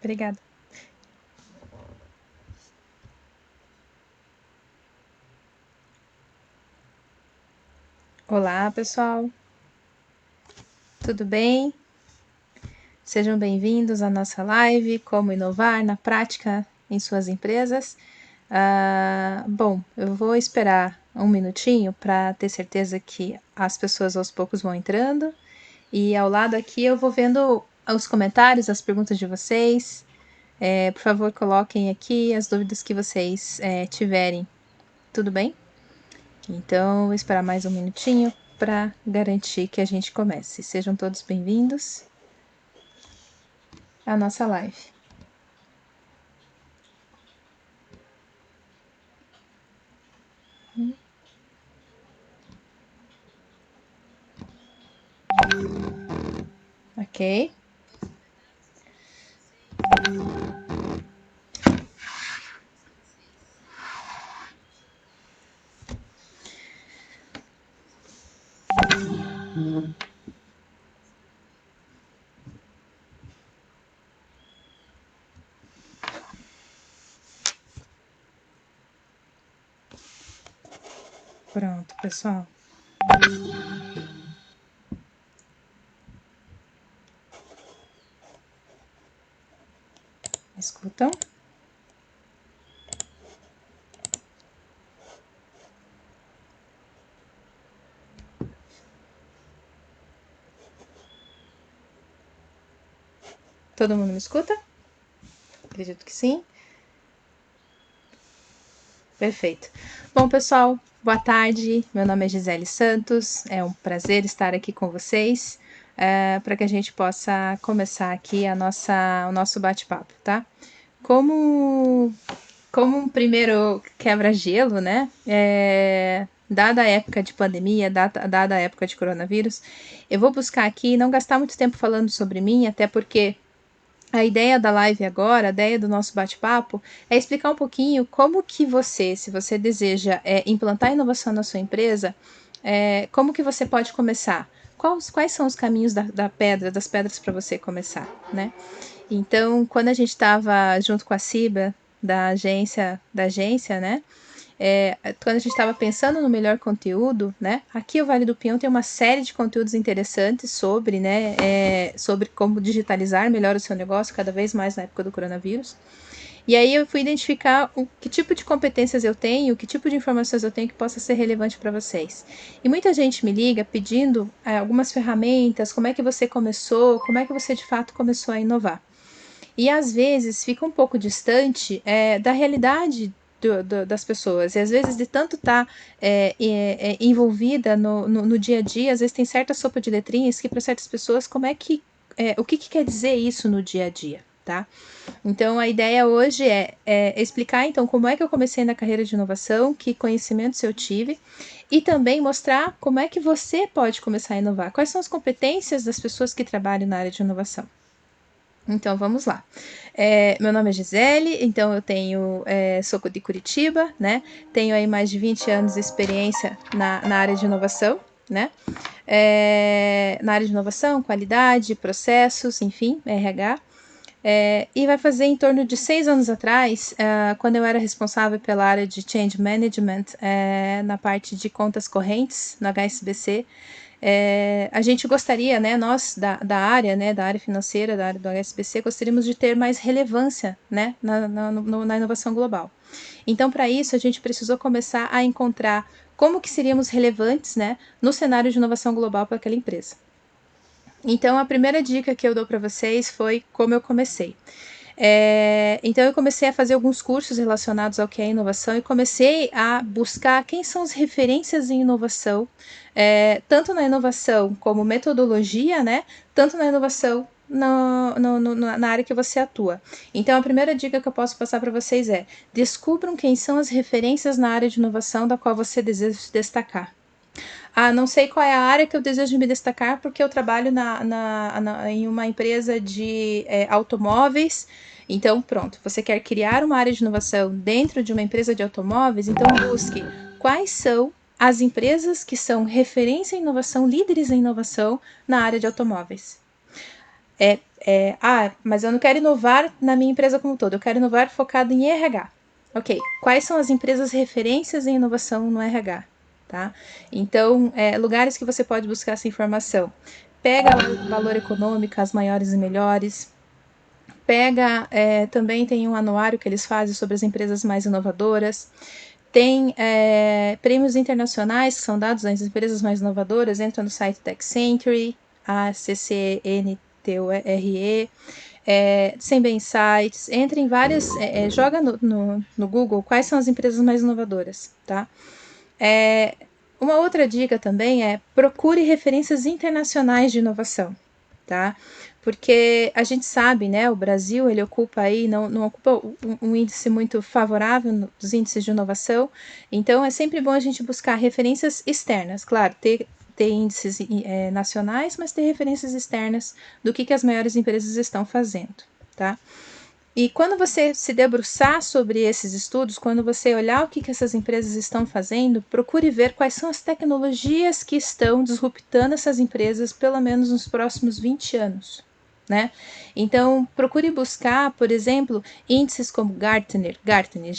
Obrigada. Olá, pessoal. Tudo bem? Sejam bem-vindos à nossa live Como Inovar na Prática em Suas Empresas. Bom, eu vou esperar um minutinho para ter certeza que as pessoas aos poucos vão entrando. E ao lado aqui eu vou vendo os comentários, as perguntas de vocês. Por favor, coloquem aqui as dúvidas que vocês tiverem. Tudo bem? Então, vou esperar mais um minutinho para garantir que a gente comece. Sejam todos bem-vindos à nossa live. Ok. Pronto, pessoal. Me escutam? Todo mundo me escuta? Acredito que sim. Perfeito. Bom, pessoal, boa tarde. Meu nome é Gisele Santos. É um prazer estar aqui com vocês para que a gente possa começar aqui o nosso bate-papo, tá? Como um primeiro quebra-gelo, né? Dada a época de pandemia, dada a época de coronavírus, eu vou buscar aqui não gastar muito tempo falando sobre mim, até porque a ideia da live agora, a ideia do nosso bate-papo, é explicar um pouquinho como que você, se você deseja implantar inovação na sua empresa, como que você pode começar? Quais são os caminhos das pedras para você começar, né? Então, quando a gente estava junto com a Ciba, da agência, né? Quando a gente estava pensando no melhor conteúdo, né? Aqui o Vale do Peão tem uma série de conteúdos interessantes sobre, né? Sobre como digitalizar melhor o seu negócio, cada vez mais na época do coronavírus. E aí eu fui identificar que tipo de competências eu tenho, que tipo de informações eu tenho que possa ser relevante para vocês. E muita gente me liga pedindo algumas ferramentas, como é que você começou, como é que você de fato começou a inovar. E às vezes fica um pouco distante da realidade das pessoas. E às vezes, de tanto estar envolvida no dia a dia, às vezes tem certa sopa de letrinhas que para certas pessoas, o que quer dizer isso no dia a dia, tá? Então, a ideia hoje é explicar, então, como é que eu comecei na carreira de inovação, que conhecimentos eu tive, e também mostrar como é que você pode começar a inovar, quais são as competências das pessoas que trabalham na área de inovação. Então, vamos lá. Meu nome é Gisele, então eu sou de Curitiba, né? Tenho aí mais de 20 anos de experiência na área de inovação, né? Na área de inovação, qualidade, processos, enfim, RH. E vai fazer em torno de 6 anos atrás, quando eu era responsável pela área de Change Management, na parte de contas correntes, no HSBC, a gente gostaria, né, nós da área, né, da área financeira, da área do HSBC, gostaríamos de ter mais relevância, né, na inovação global. Então, para isso, a gente precisou começar a encontrar como que seríamos relevantes, né, no cenário de inovação global para aquela empresa. Então, a primeira dica que eu dou para vocês foi como eu comecei. Então eu comecei a fazer alguns cursos relacionados ao que é inovação e comecei a buscar quem são as referências em inovação, tanto na inovação como metodologia, né? Tanto na inovação na área que você atua. Então a primeira dica que eu posso passar para vocês é: descubram quem são as referências na área de inovação da qual você deseja se destacar. Não sei qual é a área que eu desejo me destacar, porque eu trabalho em uma empresa de automóveis. Então, pronto, você quer criar uma área de inovação dentro de uma empresa de automóveis? Então, busque quais são as empresas que são referência em inovação, líderes em inovação na área de automóveis. Mas eu não quero inovar na minha empresa como um todo, eu quero inovar focado em RH. Ok, quais são as empresas referências em inovação no RH? Tá? Então, lugares que você pode buscar essa informação. Pega o valor econômico, as maiores e melhores. Pega, também tem um anuário que eles fazem sobre as empresas mais inovadoras. Tem prêmios internacionais que são dados às empresas mais inovadoras. Entra no site da Accenture, a CCNTURE, Sembe Insights, entra em várias, joga no Google quais são as empresas mais inovadoras, tá? Uma outra dica também é procure referências internacionais de inovação, tá? Porque a gente sabe, né, o Brasil, ele ocupa aí, não ocupa um índice muito favorável dos índices de inovação, então é sempre bom a gente buscar referências externas, claro, ter índices nacionais, mas ter referências externas do que as maiores empresas estão fazendo, tá? E quando você se debruçar sobre esses estudos, quando você olhar o que essas empresas estão fazendo, procure ver quais são as tecnologias que estão disruptando essas empresas, pelo menos nos próximos 20 anos. Né? Então, procure buscar, por exemplo, índices como Gartner, Gartner,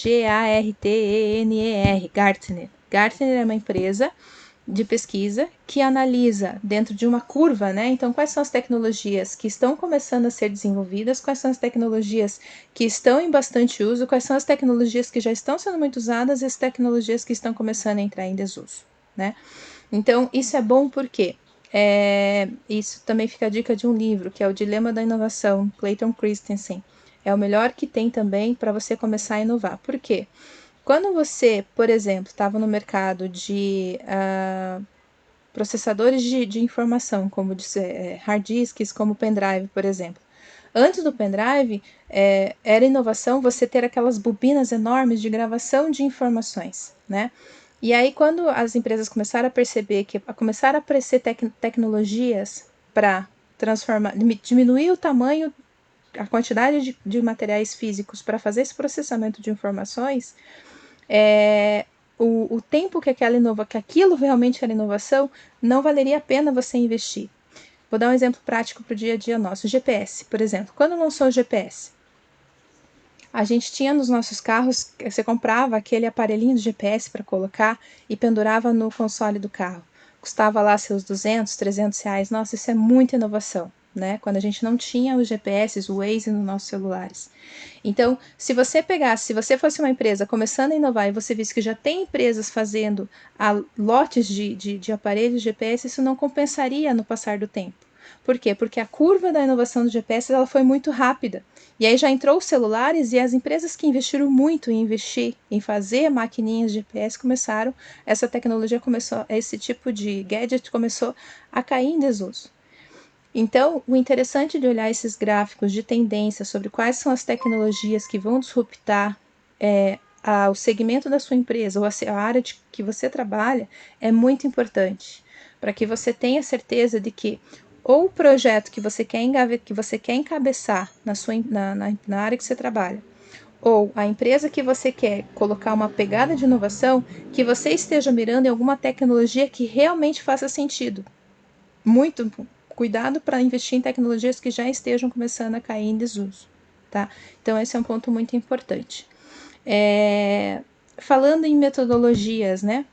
Gartner. Gartner é uma empresa de pesquisa que analisa dentro de uma curva, né? Então, quais são as tecnologias que estão começando a ser desenvolvidas, quais são as tecnologias que estão em bastante uso, quais são as tecnologias que já estão sendo muito usadas e as tecnologias que estão começando a entrar em desuso, né? Então, isso é bom porque isso também fica a dica de um livro, que é O Dilema da Inovação, Clayton Christensen. É o melhor que tem também para você começar a inovar. Por quê? Quando você, por exemplo, estava no mercado de processadores de informação, como hard disks, como pendrive, por exemplo. Antes do pendrive, era inovação você ter aquelas bobinas enormes de gravação de informações, né? E aí, quando as empresas começaram a perceber que começaram a aparecer tecnologias para diminuir o tamanho, a quantidade de materiais físicos para fazer esse processamento de informações, o tempo que aquilo realmente era inovação, não valeria a pena você investir. Vou dar um exemplo prático para o dia a dia nosso. O GPS, por exemplo. Quando lançou o GPS, a gente tinha nos nossos carros, você comprava aquele aparelhinho de GPS para colocar e pendurava no console do carro. Custava lá seus 200, 300 reais. Nossa, isso é muita inovação, né? Quando a gente não tinha os GPS, o Waze nos nossos celulares. Então, se você fosse uma empresa começando a inovar e você visse que já tem empresas fazendo lotes de aparelhos GPS, isso não compensaria no passar do tempo. Por quê? Porque a curva da inovação do GPS ela foi muito rápida. E aí já entrou os celulares e as empresas que investiram muito em investir em fazer maquininhas de GPS começaram, essa tecnologia começou, esse tipo de gadget começou a cair em desuso. Então, o interessante de olhar esses gráficos de tendência sobre quais são as tecnologias que vão disruptar o segmento da sua empresa ou a área que você trabalha é muito importante, para que você tenha certeza de que ou o projeto que você quer encabeçar na área que você trabalha, ou a empresa que você quer colocar uma pegada de inovação, que você esteja mirando em alguma tecnologia que realmente faça sentido. Muito cuidado para investir em tecnologias que já estejam começando a cair em desuso, tá? Então, esse é um ponto muito importante. Falando em metodologias, né?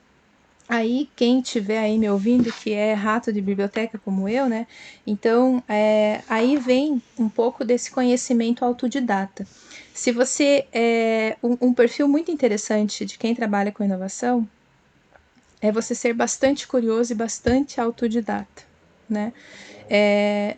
Aí, quem estiver aí me ouvindo, que é rato de biblioteca como eu, né? Então, aí vem um pouco desse conhecimento autodidata. Se você um perfil muito interessante de quem trabalha com inovação é você ser bastante curioso e bastante autodidata, né?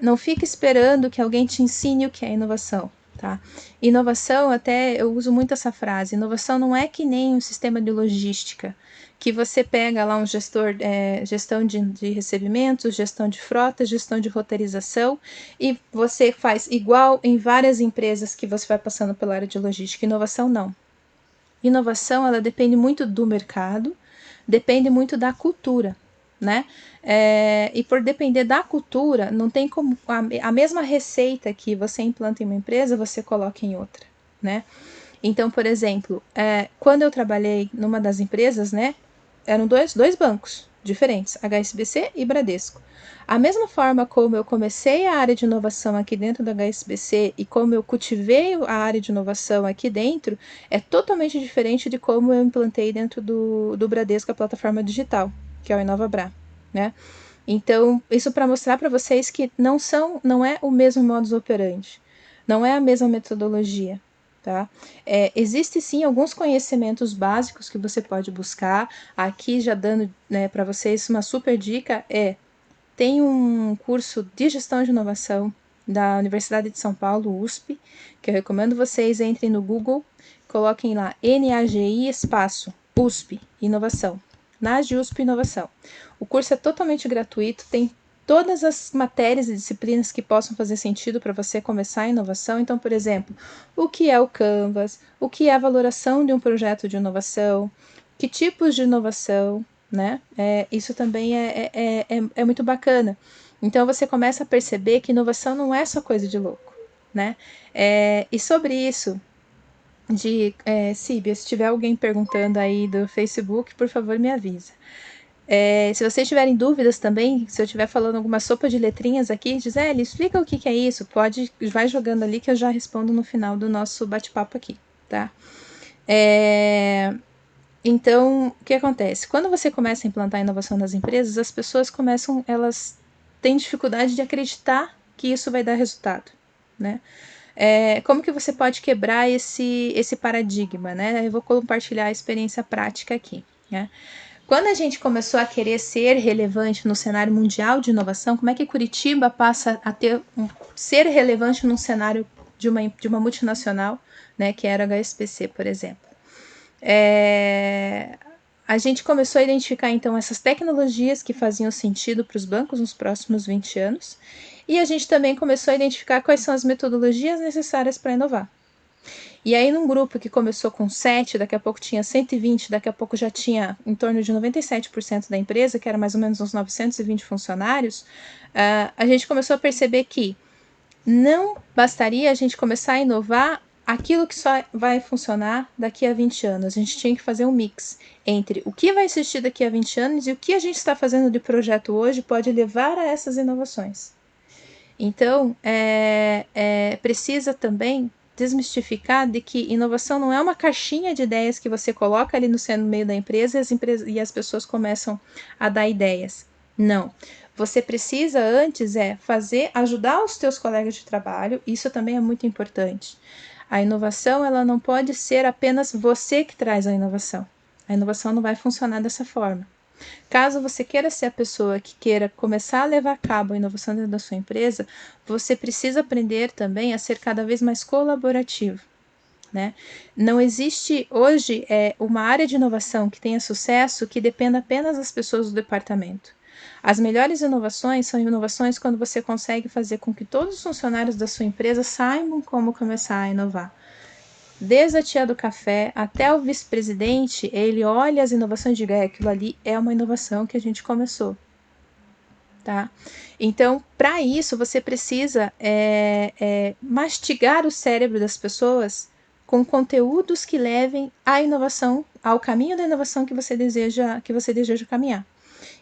Não fique esperando que alguém te ensine o que é inovação. Tá? Inovação, até eu uso muito essa frase, inovação não é que nem um sistema de logística, que você pega lá um gestão de recebimentos, gestão de frota, gestão de roteirização, e você faz igual em várias empresas que você vai passando pela área de logística. Inovação não. Inovação, ela depende muito do mercado, depende muito da cultura, né? E por depender da cultura, não tem como a mesma receita que você implanta em uma empresa, você coloca em outra, né? Então, por exemplo, quando eu trabalhei numa das empresas, né? Eram dois bancos diferentes, HSBC e Bradesco. A mesma forma como eu comecei a área de inovação aqui dentro da HSBC e como eu cultivei a área de inovação aqui dentro, é totalmente diferente de como eu implantei dentro do Bradesco a plataforma digital, que é o InovaBra, né? Então, isso para mostrar para vocês que não é o mesmo modus operandi, não é a mesma metodologia, tá? Existe sim alguns conhecimentos básicos que você pode buscar. Aqui já dando, né, para vocês uma super dica tem um curso de gestão de inovação da Universidade de São Paulo, USP, que eu recomendo vocês entrem no Google, coloquem lá NAGI espaço USP Inovação. NAGI USP Inovação. O curso é totalmente gratuito, tem todas as matérias e disciplinas que possam fazer sentido para você começar a inovação. Então, por exemplo, o que é o Canvas, o que é a valoração de um projeto de inovação, que tipos de inovação, né? Isso também é muito bacana. Então você começa a perceber que inovação não é só coisa de louco, né? E sobre isso, Síbia, se tiver alguém perguntando aí do Facebook, por favor me avisa. Se vocês tiverem dúvidas também, se eu estiver falando alguma sopa de letrinhas aqui, Gisele, explica o que é isso. Vai jogando ali que eu já respondo no final do nosso bate-papo aqui, tá? Então, o que acontece? Quando você começa a implantar a inovação nas empresas, as pessoas elas têm dificuldade de acreditar que isso vai dar resultado, né? Como que você pode quebrar esse paradigma, né? Eu vou compartilhar a experiência prática aqui, né? Quando a gente começou a querer ser relevante no cenário mundial de inovação, como é que Curitiba passa a ser relevante num cenário de uma multinacional, né, que era a HSBC, por exemplo? A gente começou a identificar, então, essas tecnologias que faziam sentido para os bancos nos próximos 20 anos, e a gente também começou a identificar quais são as metodologias necessárias para inovar. E aí, num grupo que começou com 7, daqui a pouco tinha 120, daqui a pouco já tinha em torno de 97% da empresa, que era mais ou menos uns 920 funcionários, a gente começou a perceber que não bastaria a gente começar a inovar aquilo que só vai funcionar daqui a 20 anos. A gente tinha que fazer um mix entre o que vai existir daqui a 20 anos e o que a gente está fazendo de projeto hoje pode levar a essas inovações. Então, precisa também desmistificar de que inovação não é uma caixinha de ideias que você coloca ali no meio da empresa e as pessoas começam a dar ideias. Não. Você precisa antes ajudar os teus colegas de trabalho, isso também é muito importante. A inovação, ela não pode ser apenas você que traz a inovação. A inovação não vai funcionar dessa forma. Caso você queira ser a pessoa que queira começar a levar a cabo a inovação dentro da sua empresa, você precisa aprender também a ser cada vez mais colaborativo, né? Não existe hoje uma área de inovação que tenha sucesso que dependa apenas das pessoas do departamento. As melhores inovações são inovações quando você consegue fazer com que todos os funcionários da sua empresa saibam como começar a inovar. Desde a tia do café até o vice-presidente, ele olha as inovações e diga, aquilo ali é uma inovação que a gente começou. Tá? Então, para isso, você precisa mastigar o cérebro das pessoas com conteúdos que levem à inovação, ao caminho da inovação que você deseja caminhar.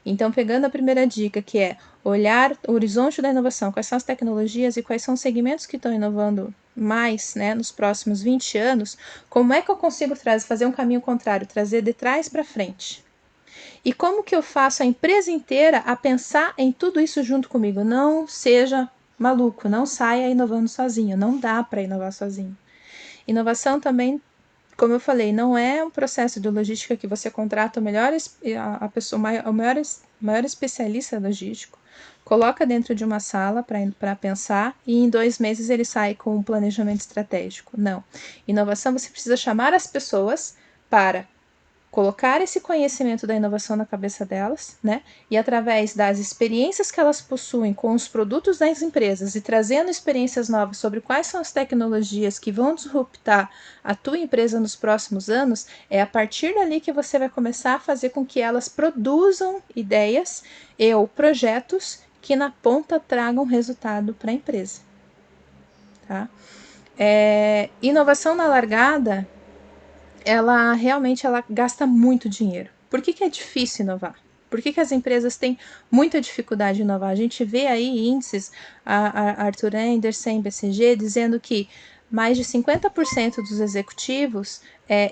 Então, pegando a primeira dica, que é olhar o horizonte da inovação, quais são as tecnologias e quais são os segmentos que estão inovando mais, né, nos próximos 20 anos, como é que eu consigo fazer um caminho contrário, trazer de trás para frente? E como que eu faço a empresa inteira a pensar em tudo isso junto comigo? Não seja maluco, não saia inovando sozinho, não dá para inovar sozinho. Inovação também, como eu falei, não é um processo de logística que você contrata o maior especialista logístico, coloca dentro de uma sala para pensar e em 2 meses ele sai com um planejamento estratégico. Não. Inovação, você precisa chamar as pessoas para colocar esse conhecimento da inovação na cabeça delas, né? E através das experiências que elas possuem com os produtos das empresas e trazendo experiências novas sobre quais são as tecnologias que vão disruptar a tua empresa nos próximos anos, é a partir dali que você vai começar a fazer com que elas produzam ideias ou projetos que na ponta tragam resultado para a empresa. Tá? Inovação na largada, ela realmente gasta muito dinheiro. Por que é difícil inovar? Por que as empresas têm muita dificuldade de inovar? A gente vê aí índices, a Arthur Andersen, BCG, dizendo que mais de 50% dos executivos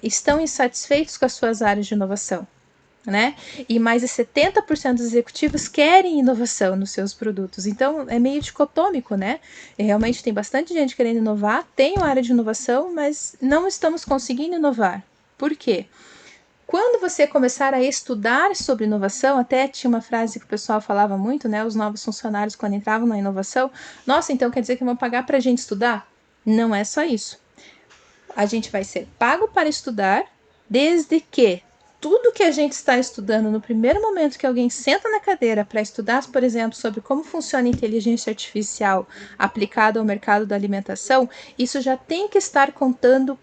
estão insatisfeitos com as suas áreas de inovação. Né? E mais de 70% dos executivos querem inovação nos seus produtos. Então, é meio dicotômico, né? E realmente tem bastante gente querendo inovar, tem uma área de inovação, mas não estamos conseguindo inovar. Por quê? Quando você começar a estudar sobre inovação, até tinha uma frase que o pessoal falava muito, né? Os novos funcionários, quando entravam na inovação, nossa, então quer dizer que vão pagar para a gente estudar? Não é só isso. A gente vai ser pago para estudar, desde que tudo que a gente está estudando no primeiro momento que alguém senta na cadeira para estudar, por exemplo, sobre como funciona a inteligência artificial aplicada ao mercado da alimentação, isso já tem que estar contando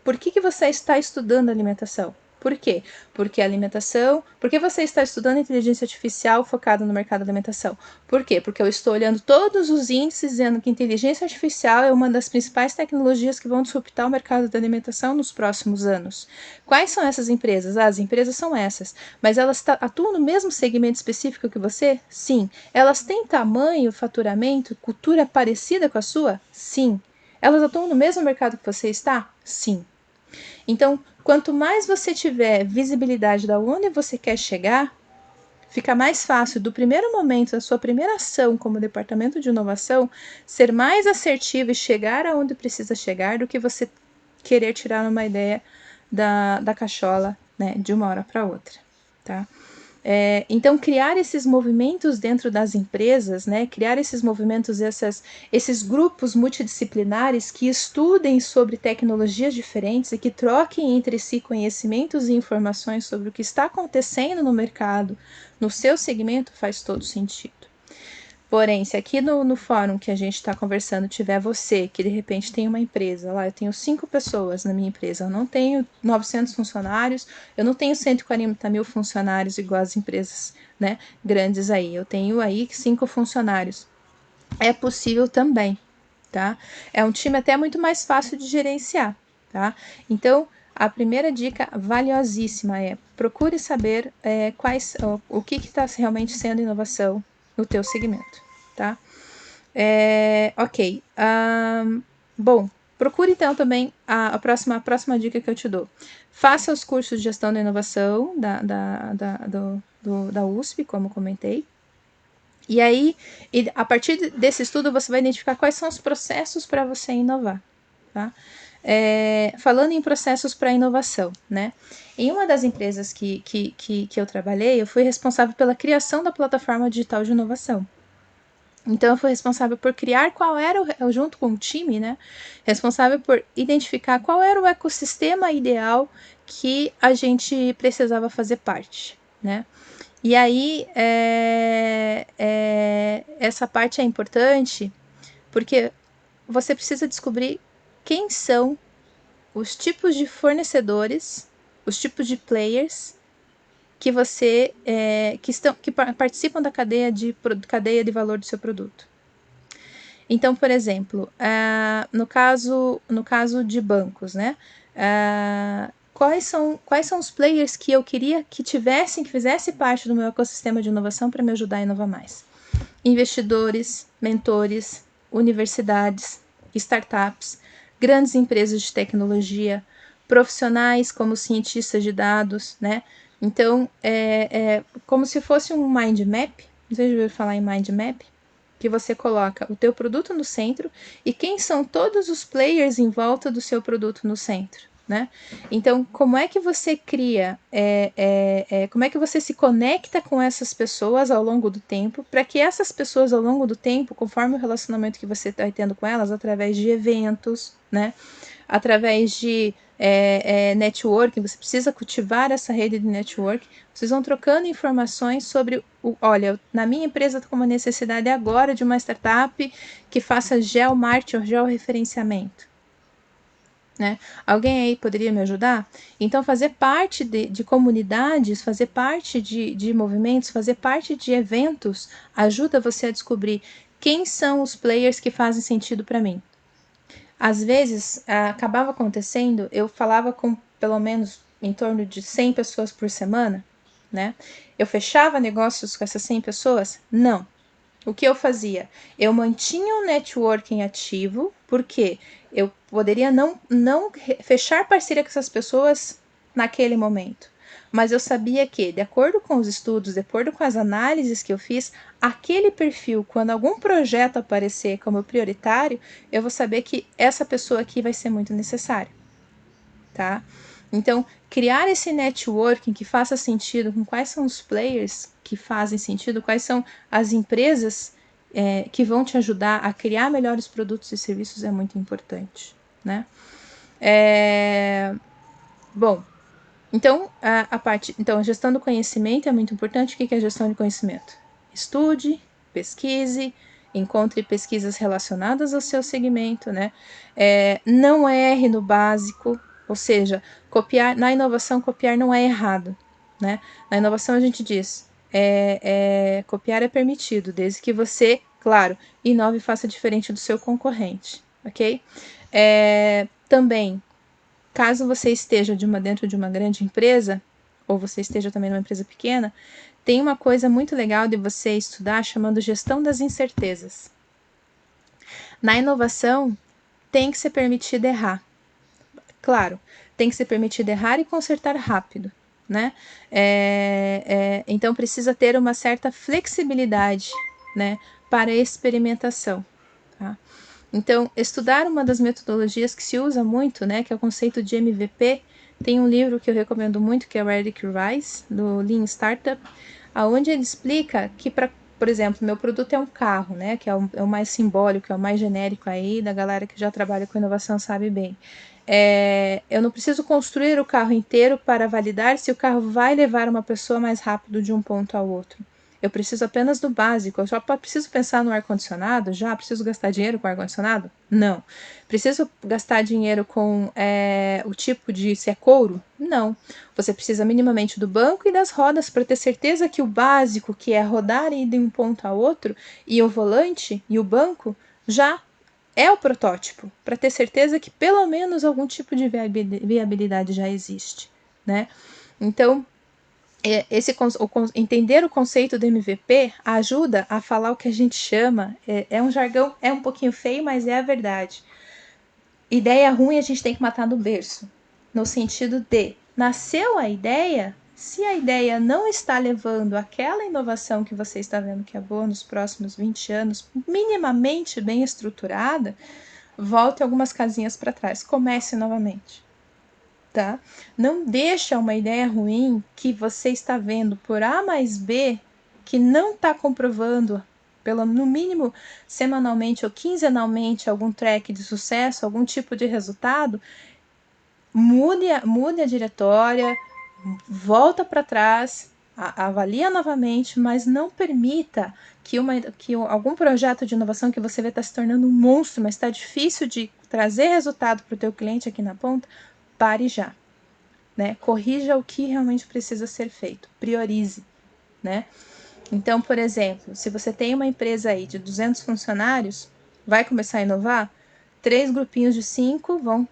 por que você está estudando alimentação. Por quê? Porque a alimentação. Por que você está estudando inteligência artificial focada no mercado da alimentação? Por quê? Porque eu estou olhando todos os índices dizendo que inteligência artificial é uma das principais tecnologias que vão disruptar o mercado da alimentação nos próximos anos. Quais são essas empresas? As empresas são essas, mas elas atuam no mesmo segmento específico que você? Sim. Elas têm tamanho, faturamento, cultura parecida com a sua? Sim. Elas atuam no mesmo mercado que você está? Sim. Então, quanto mais você tiver visibilidade de onde você quer chegar, fica mais fácil do primeiro momento, da sua primeira ação como departamento de inovação, ser mais assertivo e chegar aonde precisa chegar do que você querer tirar uma ideia da cachola, né, de uma hora para outra, tá? Então, criar esses movimentos dentro das empresas, né, criar esses movimentos, esses grupos multidisciplinares que estudem sobre tecnologias diferentes e que troquem entre si conhecimentos e informações sobre o que está acontecendo no mercado, no seu segmento, faz todo sentido. Porém, se aqui no fórum que a gente está conversando tiver você, que de repente tem uma empresa, lá eu tenho 5 pessoas na minha empresa, eu não tenho 900 funcionários, eu não tenho 140 mil funcionários igual as empresas, né, grandes aí, eu tenho aí 5 funcionários. É possível também, tá? É um time até muito mais fácil de gerenciar, tá? Então, a primeira dica valiosíssima é procure saber o que está realmente sendo inovação no teu segmento, tá? Ok. Bom, procure então também a próxima dica que eu te dou. Faça os cursos de gestão da inovação da USP, como comentei. E aí, a partir desse estudo, você vai identificar quais são os processos para você inovar, tá? Falando em processos para inovação, né? Em uma das empresas que eu trabalhei, eu fui responsável pela criação da plataforma digital de inovação. Então, eu fui responsável por criar qual era, junto com o time, né? Responsável por identificar qual era o ecossistema ideal que a gente precisava fazer parte, né? E aí, essa parte é importante porque você precisa descobrir quem são os tipos de fornecedores, os tipos de players que você que participam da cadeia de valor do seu produto. Então, por exemplo, no caso de bancos, né? Quais são os players que eu queria que fizesse parte do meu ecossistema de inovação para me ajudar a inovar mais? Investidores, mentores, universidades, startups, grandes empresas de tecnologia, profissionais como cientistas de dados, né? Então, como se fosse um mind map. Não sei se já ouviu falar em mind map, que você coloca o teu produto no centro e quem são todos os players em volta do seu produto no centro, né? Então, como é que você cria, como é que você se conecta com essas pessoas ao longo do tempo, para que essas pessoas ao longo do tempo, conforme o relacionamento que você está tendo com elas, através de eventos, né? Através de networking, você precisa cultivar essa rede de network, vocês vão trocando informações sobre, olha, na minha empresa estou com uma necessidade agora de uma startup que faça geomarketing ou georreferenciamento. Né? Alguém aí poderia me ajudar? Então, fazer parte de comunidades, fazer parte de movimentos, fazer parte de eventos, ajuda você a descobrir quem são os players que fazem sentido para mim. Às vezes, acabava acontecendo, eu falava com pelo menos em torno de 100 pessoas por semana, né? Eu fechava negócios com essas 100 pessoas? Não. O que eu fazia? Eu mantinha o networking ativo, porque eu poderia não fechar parceria com essas pessoas naquele momento. Mas eu sabia que, de acordo com os estudos, de acordo com as análises que eu fiz, aquele perfil, quando algum projeto aparecer como prioritário, eu vou saber que essa pessoa aqui vai ser muito necessária, tá? Então, criar esse networking que faça sentido com quais são os players que fazem sentido, quais são as empresas que vão te ajudar a criar melhores produtos e serviços é muito importante, né? Bom, então a gestão do conhecimento é muito importante. O que é a gestão de conhecimento? Estude, pesquise, encontre pesquisas relacionadas ao seu segmento, né? Não erre no básico, ou seja, na inovação copiar não é errado, né? Na inovação a gente diz, copiar é permitido, desde que você, claro, inove e faça diferente do seu concorrente, ok? Também, caso você esteja dentro de uma grande empresa, ou você esteja também numa empresa pequena, tem uma coisa muito legal de você estudar chamando gestão das incertezas. Na inovação, tem que ser permitido errar. Claro, tem que ser permitido errar e consertar rápido, né? Então precisa ter uma certa flexibilidade, né, para experimentação, tá? Então, estudar uma das metodologias que se usa muito, né, que é o conceito de MVP, tem um livro que eu recomendo muito, que é o Eric Rice, do Lean Startup, onde ele explica que, por exemplo, meu produto é um carro, né, que é o mais simbólico, é o mais genérico aí, da galera que já trabalha com inovação sabe bem. Eu não preciso construir o carro inteiro para validar se o carro vai levar uma pessoa mais rápido de um ponto ao outro. Eu preciso apenas do básico. Eu só preciso pensar no ar-condicionado? Já preciso gastar dinheiro com ar-condicionado? Não. Preciso gastar dinheiro com o tipo de se é couro? Não. Você precisa minimamente do banco e das rodas para ter certeza que o básico, que é rodar e ir de um ponto a outro, e o volante e o banco, já é o protótipo, para ter certeza que pelo menos algum tipo de viabilidade já existe, né? Então, entender o conceito do MVP ajuda a falar o que a gente chama, um jargão, é um pouquinho feio, mas é a verdade. Ideia ruim a gente tem que matar no berço, no sentido de, nasceu a ideia, se a ideia não está levando aquela inovação que você está vendo que é boa nos próximos 20 anos, minimamente bem estruturada, volte algumas casinhas para trás, comece novamente. Tá? Não deixa uma ideia ruim que você está vendo por A mais B, que não está comprovando, no mínimo semanalmente ou quinzenalmente, algum track de sucesso, algum tipo de resultado, mude a diretória, volta para trás, avalia novamente, mas não permita que algum projeto de inovação que você vê está se tornando um monstro, mas está difícil de trazer resultado para o teu cliente aqui na ponta, pare já. Né? Corrija o que realmente precisa ser feito, priorize, né? Então, por exemplo, se você tem uma empresa aí de 200 funcionários, vai começar a inovar, 3 grupinhos de 5 vão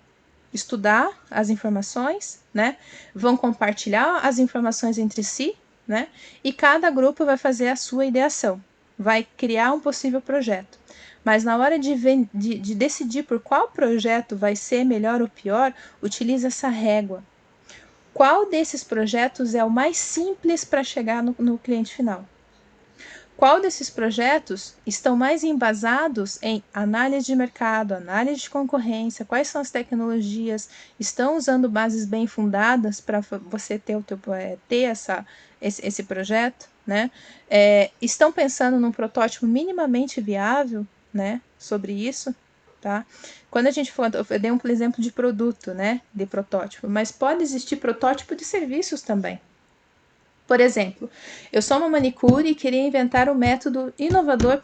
estudar as informações, né? Vão compartilhar as informações entre si, né? E cada grupo vai fazer a sua ideação, vai criar um possível projeto. Mas na hora de decidir por qual projeto vai ser melhor ou pior, utilize essa régua. Qual desses projetos é o mais simples para chegar no cliente final? Qual desses projetos estão mais embasados em análise de mercado, análise de concorrência, quais são as tecnologias, estão usando bases bem fundadas para você ter esse projeto, né? Estão pensando num protótipo minimamente viável, né, sobre isso? Tá? Quando a gente for, eu dei um exemplo de produto, né, de protótipo, mas pode existir protótipo de serviços também. Por exemplo, eu sou uma manicure e queria inventar um método inovador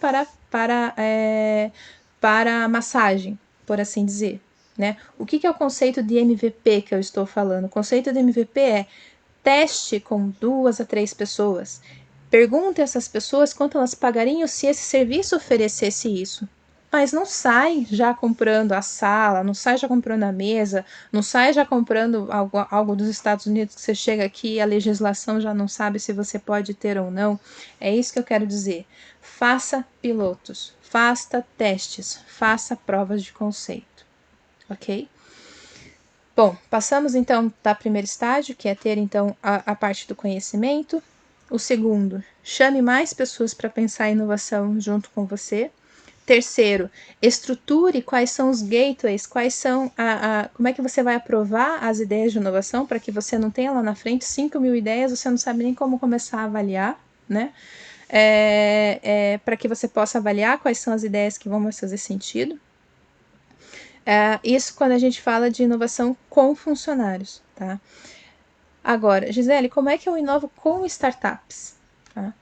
para massagem, por assim dizer, né? O que é o conceito de MVP que eu estou falando? O conceito de MVP é teste com 2 a 3 pessoas. Pergunte a essas pessoas quanto elas pagariam se esse serviço oferecesse isso. mas não sai já comprando a sala, não sai já comprando a mesa, não sai já comprando algo dos Estados Unidos que você chega aqui e a legislação já não sabe se você pode ter ou não. É isso que eu quero dizer. Faça pilotos, faça testes, faça provas de conceito, ok? Bom, passamos então da primeiro estágio, que é ter então a parte do conhecimento. O segundo, chame mais pessoas para pensar em inovação junto com você. Terceiro, estruture quais são os gateways, quais são como é que você vai aprovar as ideias de inovação para que você não tenha lá na frente 5.000 ideias, você não sabe nem como começar a avaliar, né? Para que você possa avaliar quais são as ideias que vão mais fazer sentido. Isso quando a gente fala de inovação com funcionários, tá? Agora, Gisele, como é que eu inovo com startups? Tá?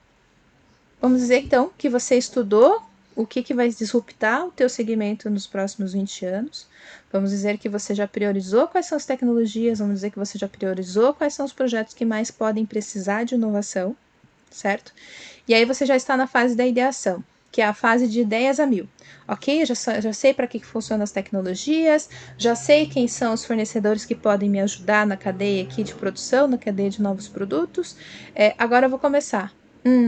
Vamos dizer, então, que você estudou o que vai disruptar o teu segmento nos próximos 20 anos. Vamos dizer que você já priorizou quais são as tecnologias, vamos dizer que você já priorizou quais são os projetos que mais podem precisar de inovação, certo? E aí você já está na fase da ideação, que é a fase de ideias a 1000. Ok, eu já sei para que funcionam as tecnologias, já sei quem são os fornecedores que podem me ajudar na cadeia aqui de produção, na cadeia de novos produtos. Agora eu vou começar.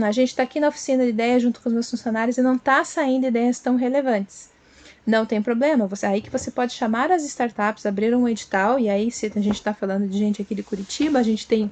A gente está aqui na oficina de ideias junto com os meus funcionários e não está saindo ideias tão relevantes. Não tem problema, aí que você pode chamar as startups, abrir um edital, e aí se a gente está falando de gente aqui de Curitiba, a gente tem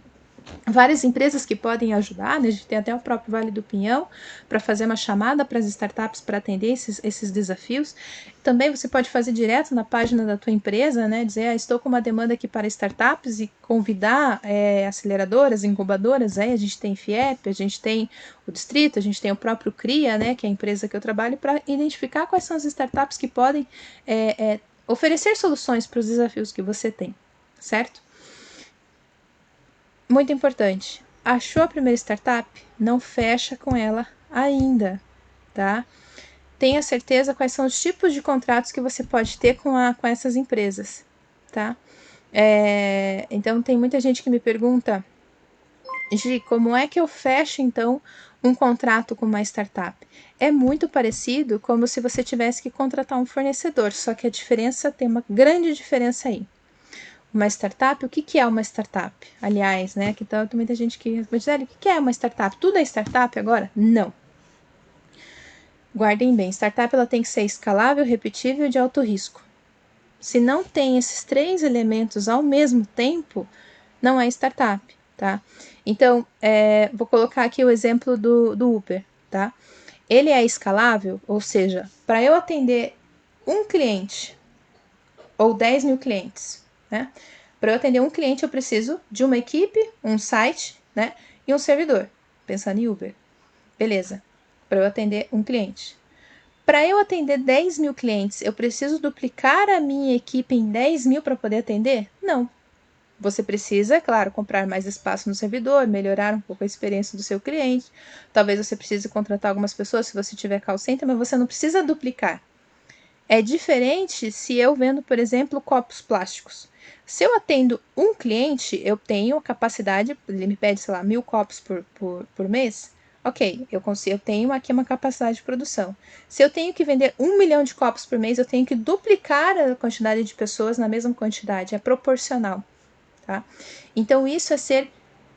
várias empresas que podem ajudar, né? A gente tem até o próprio Vale do Pinhão para fazer uma chamada para as startups para atender esses desafios. Também você pode fazer direto na página da tua empresa, né? Dizer, estou com uma demanda aqui para startups e convidar aceleradoras, incubadoras. A gente tem FIEP, a gente tem o Distrito, a gente tem o próprio CRIA, né? Que é a empresa que eu trabalho, para identificar quais são as startups que podem oferecer soluções para os desafios que você tem, certo? Muito importante, achou a primeira startup? Não fecha com ela ainda, tá? Tenha certeza quais são os tipos de contratos que você pode ter com essas empresas, tá? Então, tem muita gente que me pergunta, Gi, como é que eu fecho, então, um contrato com uma startup? É muito parecido como se você tivesse que contratar um fornecedor, só que a diferença, tem uma grande diferença aí. Uma startup, o que é uma startup? Aliás, né, que tem muita gente que diz, o que é uma startup? Tudo é startup agora? Não. Guardem bem, startup ela tem que ser escalável, repetível e de alto risco. Se não tem esses 3 elementos ao mesmo tempo, não é startup, tá? Então, vou colocar aqui o exemplo do Uber, tá? Ele é escalável, ou seja, para eu atender um cliente ou 10.000 clientes, né? Para eu atender um cliente, eu preciso de uma equipe, um site, né? E um servidor. Pensando em Uber. Beleza. Para eu atender um cliente. Para eu atender 10.000 clientes, eu preciso duplicar a minha equipe em 10.000 para poder atender? Não. Você precisa, claro, comprar mais espaço no servidor, melhorar um pouco a experiência do seu cliente. Talvez você precise contratar algumas pessoas se você tiver call center, mas você não precisa duplicar. É diferente se eu vendo, por exemplo, copos plásticos. Se eu atendo um cliente, eu tenho a capacidade, ele me pede, sei lá, 1.000 copos por mês. Ok, eu tenho aqui uma capacidade de produção. Se eu tenho que vender 1 milhão de copos por mês, eu tenho que duplicar a quantidade de pessoas na mesma quantidade, é proporcional, tá? Então, isso é ser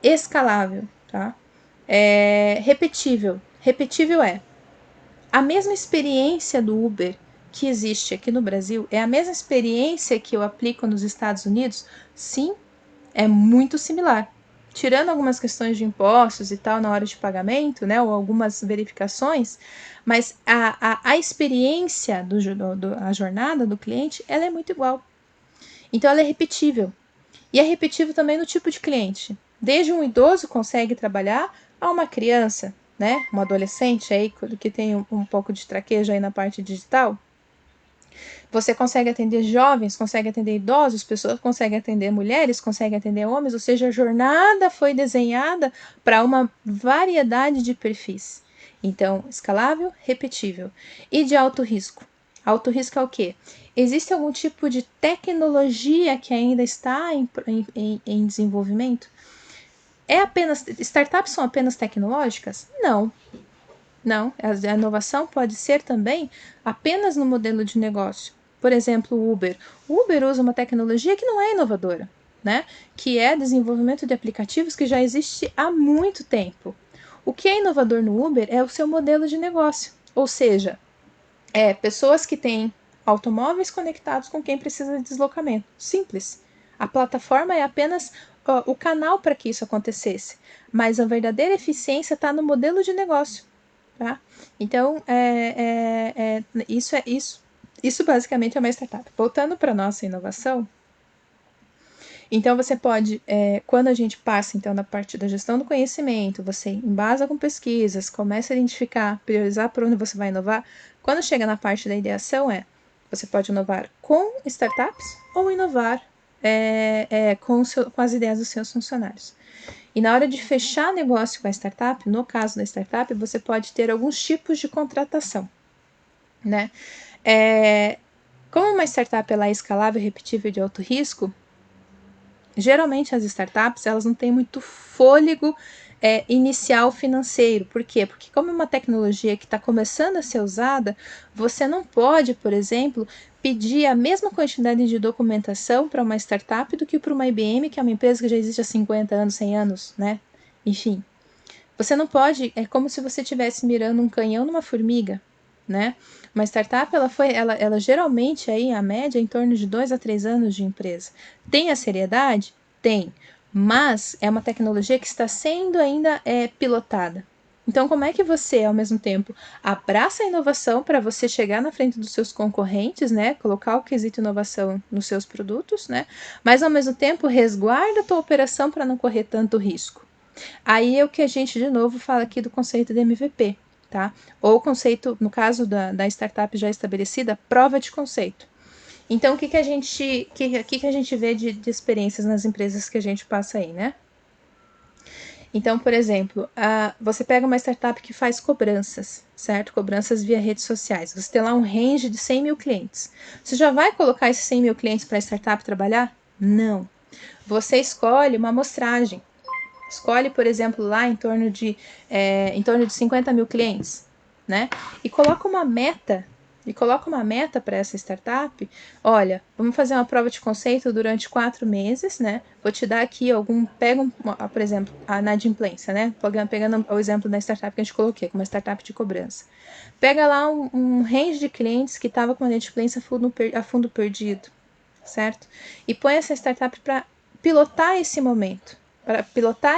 escalável, tá? Repetível. Repetível é a mesma experiência do Uber que existe aqui no Brasil, é a mesma experiência que eu aplico nos Estados Unidos? Sim, é muito similar. Tirando algumas questões de impostos e tal na hora de pagamento, né, ou algumas verificações, mas a experiência, a jornada do cliente, ela é muito igual. Então, ela é repetível. E é repetível também no tipo de cliente. Desde um idoso consegue trabalhar a uma criança, né? Um adolescente aí que tem um pouco de traquejo aí na parte digital. Você consegue atender jovens, consegue atender idosos, pessoas conseguem atender mulheres, consegue atender homens, ou seja, a jornada foi desenhada para uma variedade de perfis. Então, escalável, repetível e de alto risco. Alto risco é o quê? Existe algum tipo de tecnologia que ainda está em desenvolvimento? Startups são apenas tecnológicas? Não. Não, a inovação pode ser também apenas no modelo de negócio. Por exemplo, o Uber. O Uber usa uma tecnologia que não é inovadora, né? Que é desenvolvimento de aplicativos que já existe há muito tempo. O que é inovador no Uber é o seu modelo de negócio, ou seja, pessoas que têm automóveis conectados com quem precisa de deslocamento. Simples. A plataforma é apenas o canal para que isso acontecesse, mas a verdadeira eficiência está no modelo de negócio. Tá? Então, isso basicamente é uma startup. Voltando para a nossa inovação, então você pode, quando a gente passa então na parte da gestão do conhecimento, você embasa com pesquisas, começa a identificar, priorizar por onde você vai inovar. Quando chega na parte da ideação, você pode inovar com startups ou inovar com as ideias dos seus funcionários. E na hora de fechar negócio com a startup, no caso da startup, você pode ter alguns tipos de contratação, né? Como uma startup ela é escalável, repetível e de alto risco, geralmente as startups elas não têm muito fôlego inicial financeiro. Por quê? Porque como é uma tecnologia que está começando a ser usada, você não pode, por exemplo, pedir a mesma quantidade de documentação para uma startup do que para uma IBM, que é uma empresa que já existe há 50 anos, 100 anos, né? Enfim, você não pode, é como se você estivesse mirando um canhão numa formiga, né? Uma startup, ela geralmente aí a média é em torno de 2 a 3 anos de empresa. Tem a seriedade? Tem, mas é uma tecnologia que está sendo ainda pilotada. Então, como é que você, ao mesmo tempo, abraça a inovação para você chegar na frente dos seus concorrentes, né? Colocar o quesito inovação nos seus produtos, né? Mas, ao mesmo tempo, resguarda a tua operação para não correr tanto risco. Aí é o que a gente, de novo, fala aqui do conceito de MVP, tá? Ou conceito, no caso da startup já estabelecida, prova de conceito. Então, o que a gente vê de experiências nas empresas que a gente passa aí, né? Então, por exemplo, você pega uma startup que faz cobranças, certo? Cobranças via redes sociais. Você tem lá um range de 100 mil clientes. Você já vai colocar esses 100 mil clientes para a startup trabalhar? Não. Você escolhe uma amostragem. Escolhe, por exemplo, lá em torno de 50 mil clientes, né? E coloca uma meta. Para essa startup. Olha, vamos fazer uma prova de conceito durante 4 meses, né? Vou te dar aqui por exemplo, a inadimplência, né? Pegando o exemplo da startup que a gente coloquei, como uma startup de cobrança. Pega lá um range de clientes que estava com a inadimplência a fundo perdido, certo? E põe essa startup para pilotar esse momento. Para pilotar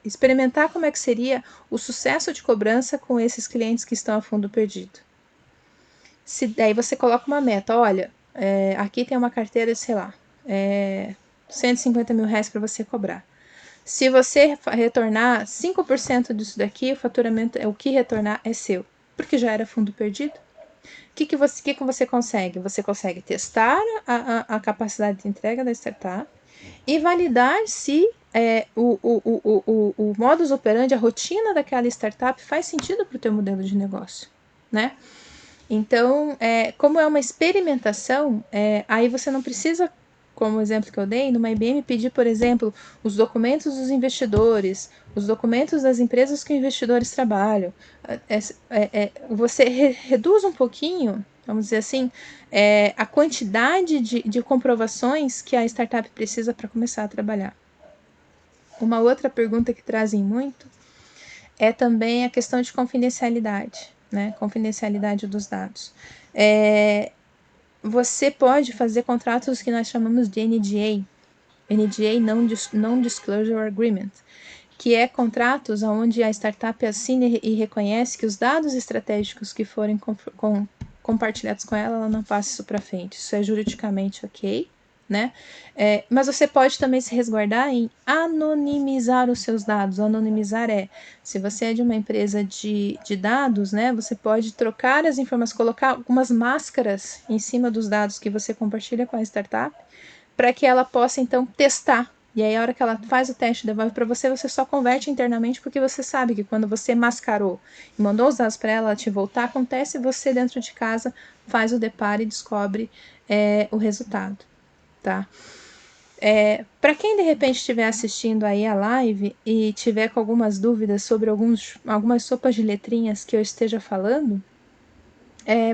experimentar como é que seria o sucesso de cobrança com esses clientes que estão a fundo perdido. Daí você coloca uma meta, olha, aqui tem uma carteira de, sei lá, 150 mil reais para você cobrar. Se você retornar 5% disso daqui, o faturamento, o que retornar é seu, porque já era fundo perdido. O que você consegue? Você consegue testar a capacidade de entrega da startup e validar se o modus operandi, a rotina daquela startup faz sentido para o teu modelo de negócio, né? Então, como é uma experimentação, aí você não precisa, como o exemplo que eu dei, numa IBM pedir, por exemplo, os documentos dos investidores, os documentos das empresas que os investidores trabalham. Você reduz um pouquinho, vamos dizer assim, a quantidade de comprovações que a startup precisa para começar a trabalhar. Uma outra pergunta que trazem muito é também a questão de confidencialidade, né? Confidencialidade dos dados. Você pode fazer contratos que nós chamamos de NDA, Non-Disclosure Agreement, que é contratos onde a startup assina e reconhece que os dados estratégicos que forem compartilhados com ela não passa isso para frente. Isso é juridicamente ok, né? Mas você pode também se resguardar em anonimizar os seus dados. Anonimizar se você é de uma empresa de dados, né? Você pode trocar as informações, colocar algumas máscaras em cima dos dados que você compartilha com a startup, para que ela possa então testar. E aí, a hora que ela faz o teste e devolve para você, você só converte internamente, porque você sabe que quando você mascarou e mandou os dados para ela te voltar, acontece, você dentro de casa faz o deparo e descobre o resultado, tá? Para quem de repente estiver assistindo aí a live e tiver com algumas dúvidas sobre algumas sopas de letrinhas que eu esteja falando,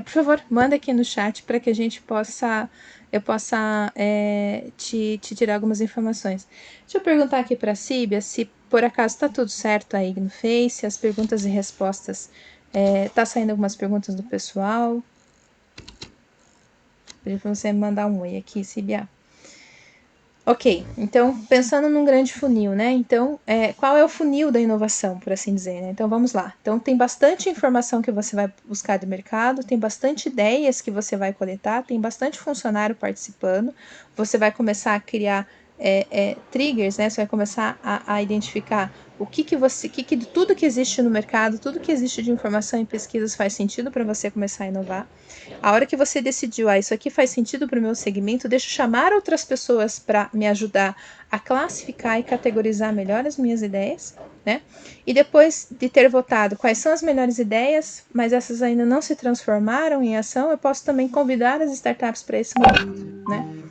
por favor, manda aqui no chat para que eu possa te tirar algumas informações. Deixa eu perguntar aqui para a Síbia se por acaso está tudo certo aí no Face, as perguntas e respostas. Tá saindo algumas perguntas do pessoal. Pedi para você mandar um oi aqui, Síbia. Ok, então pensando num grande funil, né? Então, qual é o funil da inovação, por assim dizer, né? Então vamos lá. Então tem bastante informação que você vai buscar do mercado, tem bastante ideias que você vai coletar, tem bastante funcionário participando, você vai começar a criar triggers, né? Você vai começar a identificar o que tudo que existe no mercado, tudo que existe de informação e pesquisas faz sentido para você começar a inovar. A hora que você decidiu, isso aqui faz sentido para o meu segmento, deixa eu chamar outras pessoas para me ajudar a classificar e categorizar melhor as minhas ideias, né? E depois de ter votado quais são as melhores ideias, mas essas ainda não se transformaram em ação, eu posso também convidar as startups para esse momento, né?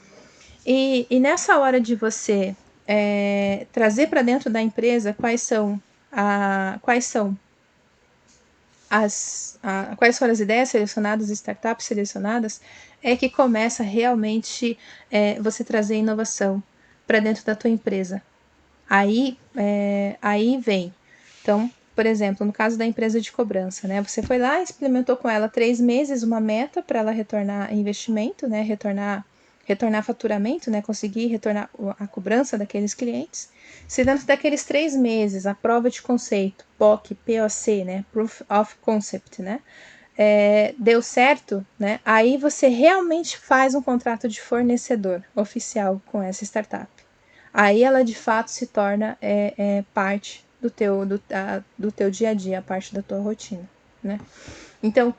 E nessa hora de você trazer para dentro da empresa quais foram as ideias selecionadas, startups selecionadas, é que começa realmente você trazer inovação para dentro da tua empresa. Aí vem. Então, por exemplo, no caso da empresa de cobrança, né? Você foi lá, implementou com ela 3 meses uma meta para ela retornar investimento, né? Retornar faturamento, né? Conseguir retornar a cobrança daqueles clientes. Se dentro daqueles 3 meses, a prova de conceito, POC, né? Proof of Concept, né? Deu certo, né? Aí você realmente faz um contrato de fornecedor oficial com essa startup. Aí ela de fato se torna parte do teu dia a dia, parte da tua rotina, né? Então,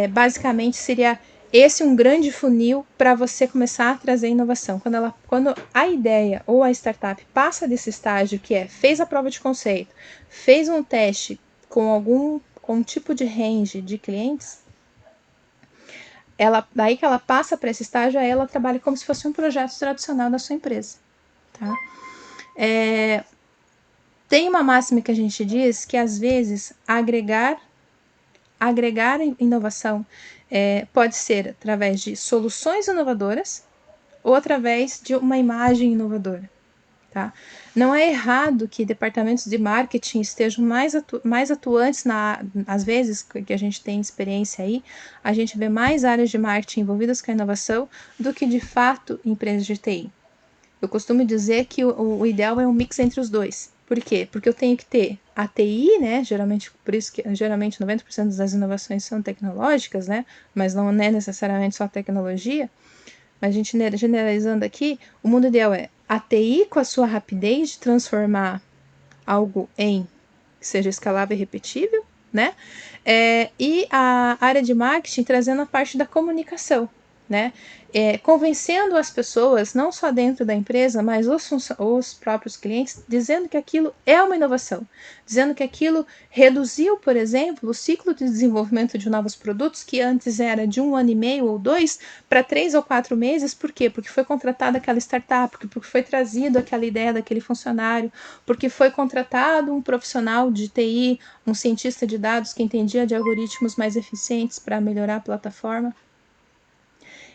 basicamente seria esse um grande funil para você começar a trazer inovação. Quando a ideia ou a startup passa desse estágio que fez a prova de conceito, fez um teste com um tipo de range de clientes, daí que ela passa para esse estágio, aí ela trabalha como se fosse um projeto tradicional da sua empresa, tá? Tem uma máxima que a gente diz que às vezes agregar inovação pode ser através de soluções inovadoras ou através de uma imagem inovadora. Tá? Não é errado que departamentos de marketing estejam mais atuantes, às vezes que a gente tem experiência aí, a gente vê mais áreas de marketing envolvidas com a inovação do que de fato empresas de TI. Eu costumo dizer que o ideal é um mix entre os dois. Por quê? Porque eu tenho que ter a TI, né? Por isso que geralmente 90% das inovações são tecnológicas, né? Mas não é necessariamente só tecnologia. Mas a gente generalizando aqui, o mundo ideal é a TI com a sua rapidez de transformar algo que seja escalável e repetível, né? E a área de marketing trazendo a parte da comunicação, né? Convencendo as pessoas, não só dentro da empresa, mas os próprios clientes, dizendo que aquilo é uma inovação, dizendo que aquilo reduziu, por exemplo, o ciclo de desenvolvimento de novos produtos, que antes era de 1 ano e meio ou 2, para 3 ou 4 meses. Por quê? Porque foi contratada aquela startup, porque foi trazido aquela ideia daquele funcionário, porque foi contratado um profissional de TI, um cientista de dados que entendia de algoritmos mais eficientes para melhorar a plataforma.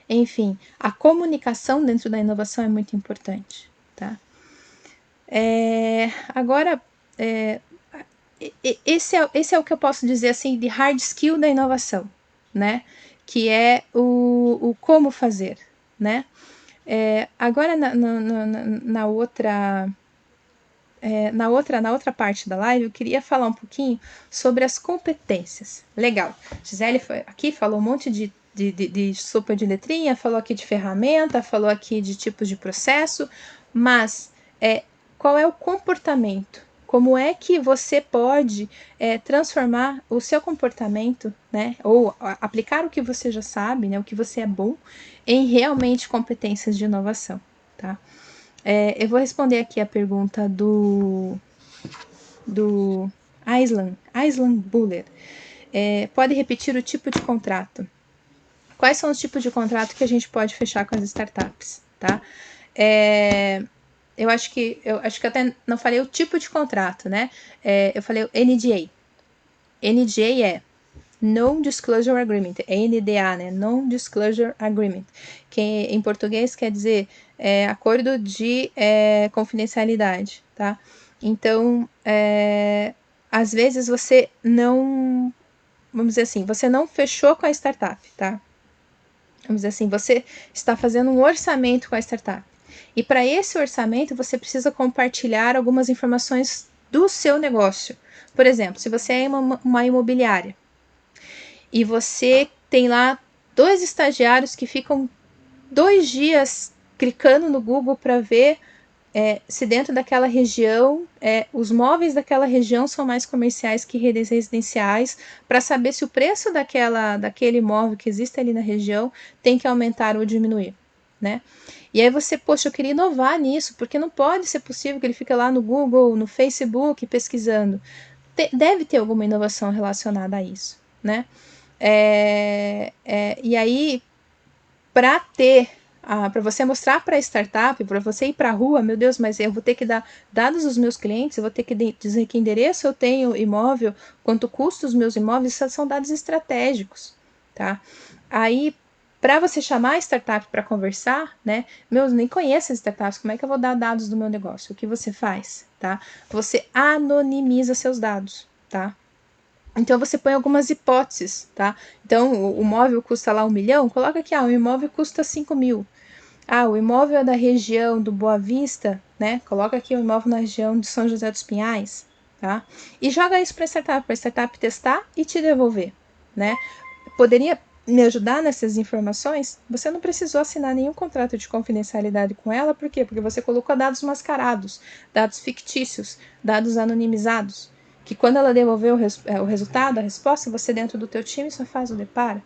Enfim, a comunicação dentro da inovação é muito importante, tá? Agora, esse é o que eu posso dizer assim de hard skill da inovação, né? Que é o como fazer, né? Agora na outra parte da live, eu queria falar um pouquinho sobre as competências. Legal. Gisele aqui falou um monte de sopa de letrinha, falou aqui de ferramenta, falou aqui de tipos de processo, mas qual é o comportamento? Como é que você pode transformar o seu comportamento, né, ou aplicar o que você já sabe, né, o que você é bom, em realmente competências de inovação, tá? Eu vou responder aqui a pergunta do Aislan Buller. Pode repetir o tipo de contrato? Quais são os tipos de contrato que a gente pode fechar com as startups, tá? eu acho que eu até não falei o tipo de contrato, né? Eu falei o NDA. NDA é Non-Disclosure Agreement, NDA, né? Non-Disclosure Agreement, que em português quer dizer acordo de confidencialidade, tá? Então, às vezes você não, vamos dizer assim, você não fechou com a startup, tá? Vamos dizer assim, você está fazendo um orçamento com a startup. E para esse orçamento, você precisa compartilhar algumas informações do seu negócio. Por exemplo, se você é uma imobiliária, e você tem lá 2 estagiários que ficam 2 dias clicando no Google para ver se dentro daquela região, os móveis daquela região são mais comerciais que redes residenciais, para saber se o preço daquele imóvel que existe ali na região tem que aumentar ou diminuir, né? E aí você, poxa, eu queria inovar nisso, porque não pode ser possível que ele fique lá no Google, no Facebook, pesquisando. Deve ter alguma inovação relacionada a isso, né? E aí, para você mostrar para a startup, para você ir para a rua, meu Deus, mas eu vou ter que dar dados dos meus clientes, eu vou ter que dizer que endereço eu tenho imóvel, quanto custa os meus imóveis, isso são dados estratégicos, tá? Aí, para você chamar a startup para conversar, né? Eu nem conheço as startups, como é que eu vou dar dados do meu negócio? O que você faz, tá? Você anonimiza seus dados, tá? Então você põe algumas hipóteses, tá? Então o imóvel custa lá 1 milhão, coloca aqui, o imóvel custa 5 mil. O imóvel é da região do Boa Vista, né? Coloca aqui o imóvel na região de São José dos Pinhais, tá? E joga isso para a startup testar e te devolver, né? Poderia me ajudar nessas informações? Você não precisou assinar nenhum contrato de confidencialidade com ela, por quê? Porque você colocou dados mascarados, dados fictícios, dados anonimizados, que quando ela devolver o resultado, a resposta, você dentro do teu time só faz o depara,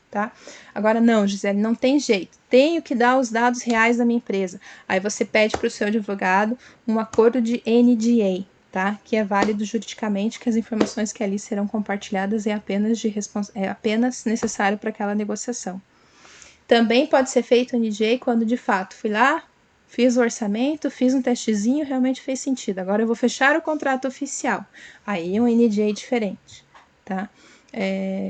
tá? Agora não, Gisele, não tem jeito, tenho que dar os dados reais da minha empresa. Aí você pede para o seu advogado um acordo de NDA, tá? Que é válido juridicamente, que as informações que ali serão compartilhadas é apenas necessário para aquela negociação. Também pode ser feito o NDA quando de fato fui lá, fiz o orçamento, fiz um testezinho, realmente fez sentido. Agora eu vou fechar o contrato oficial. Aí é um NDA diferente, tá?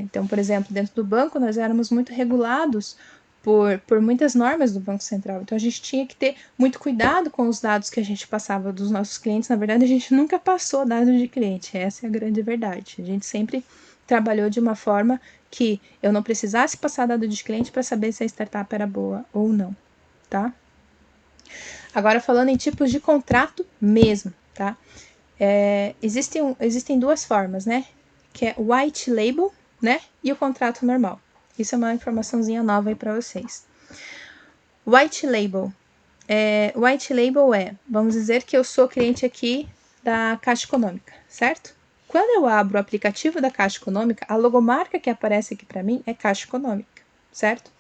Então, por exemplo, dentro do banco nós éramos muito regulados por muitas normas do Banco Central. Então a gente tinha que ter muito cuidado com os dados que a gente passava dos nossos clientes. Na verdade, a gente nunca passou dados de cliente. Essa é a grande verdade. A gente sempre trabalhou de uma forma que eu não precisasse passar dado de cliente para saber se a startup era boa ou não, tá? Agora falando em tipos de contrato mesmo, tá? Existem 2 formas, né? Que é o white label, né? E o contrato normal. Isso é uma informaçãozinha nova aí para vocês. White label. White label vamos dizer que eu sou cliente aqui da Caixa Econômica, certo? Quando eu abro o aplicativo da Caixa Econômica, a logomarca que aparece aqui para mim é Caixa Econômica, certo?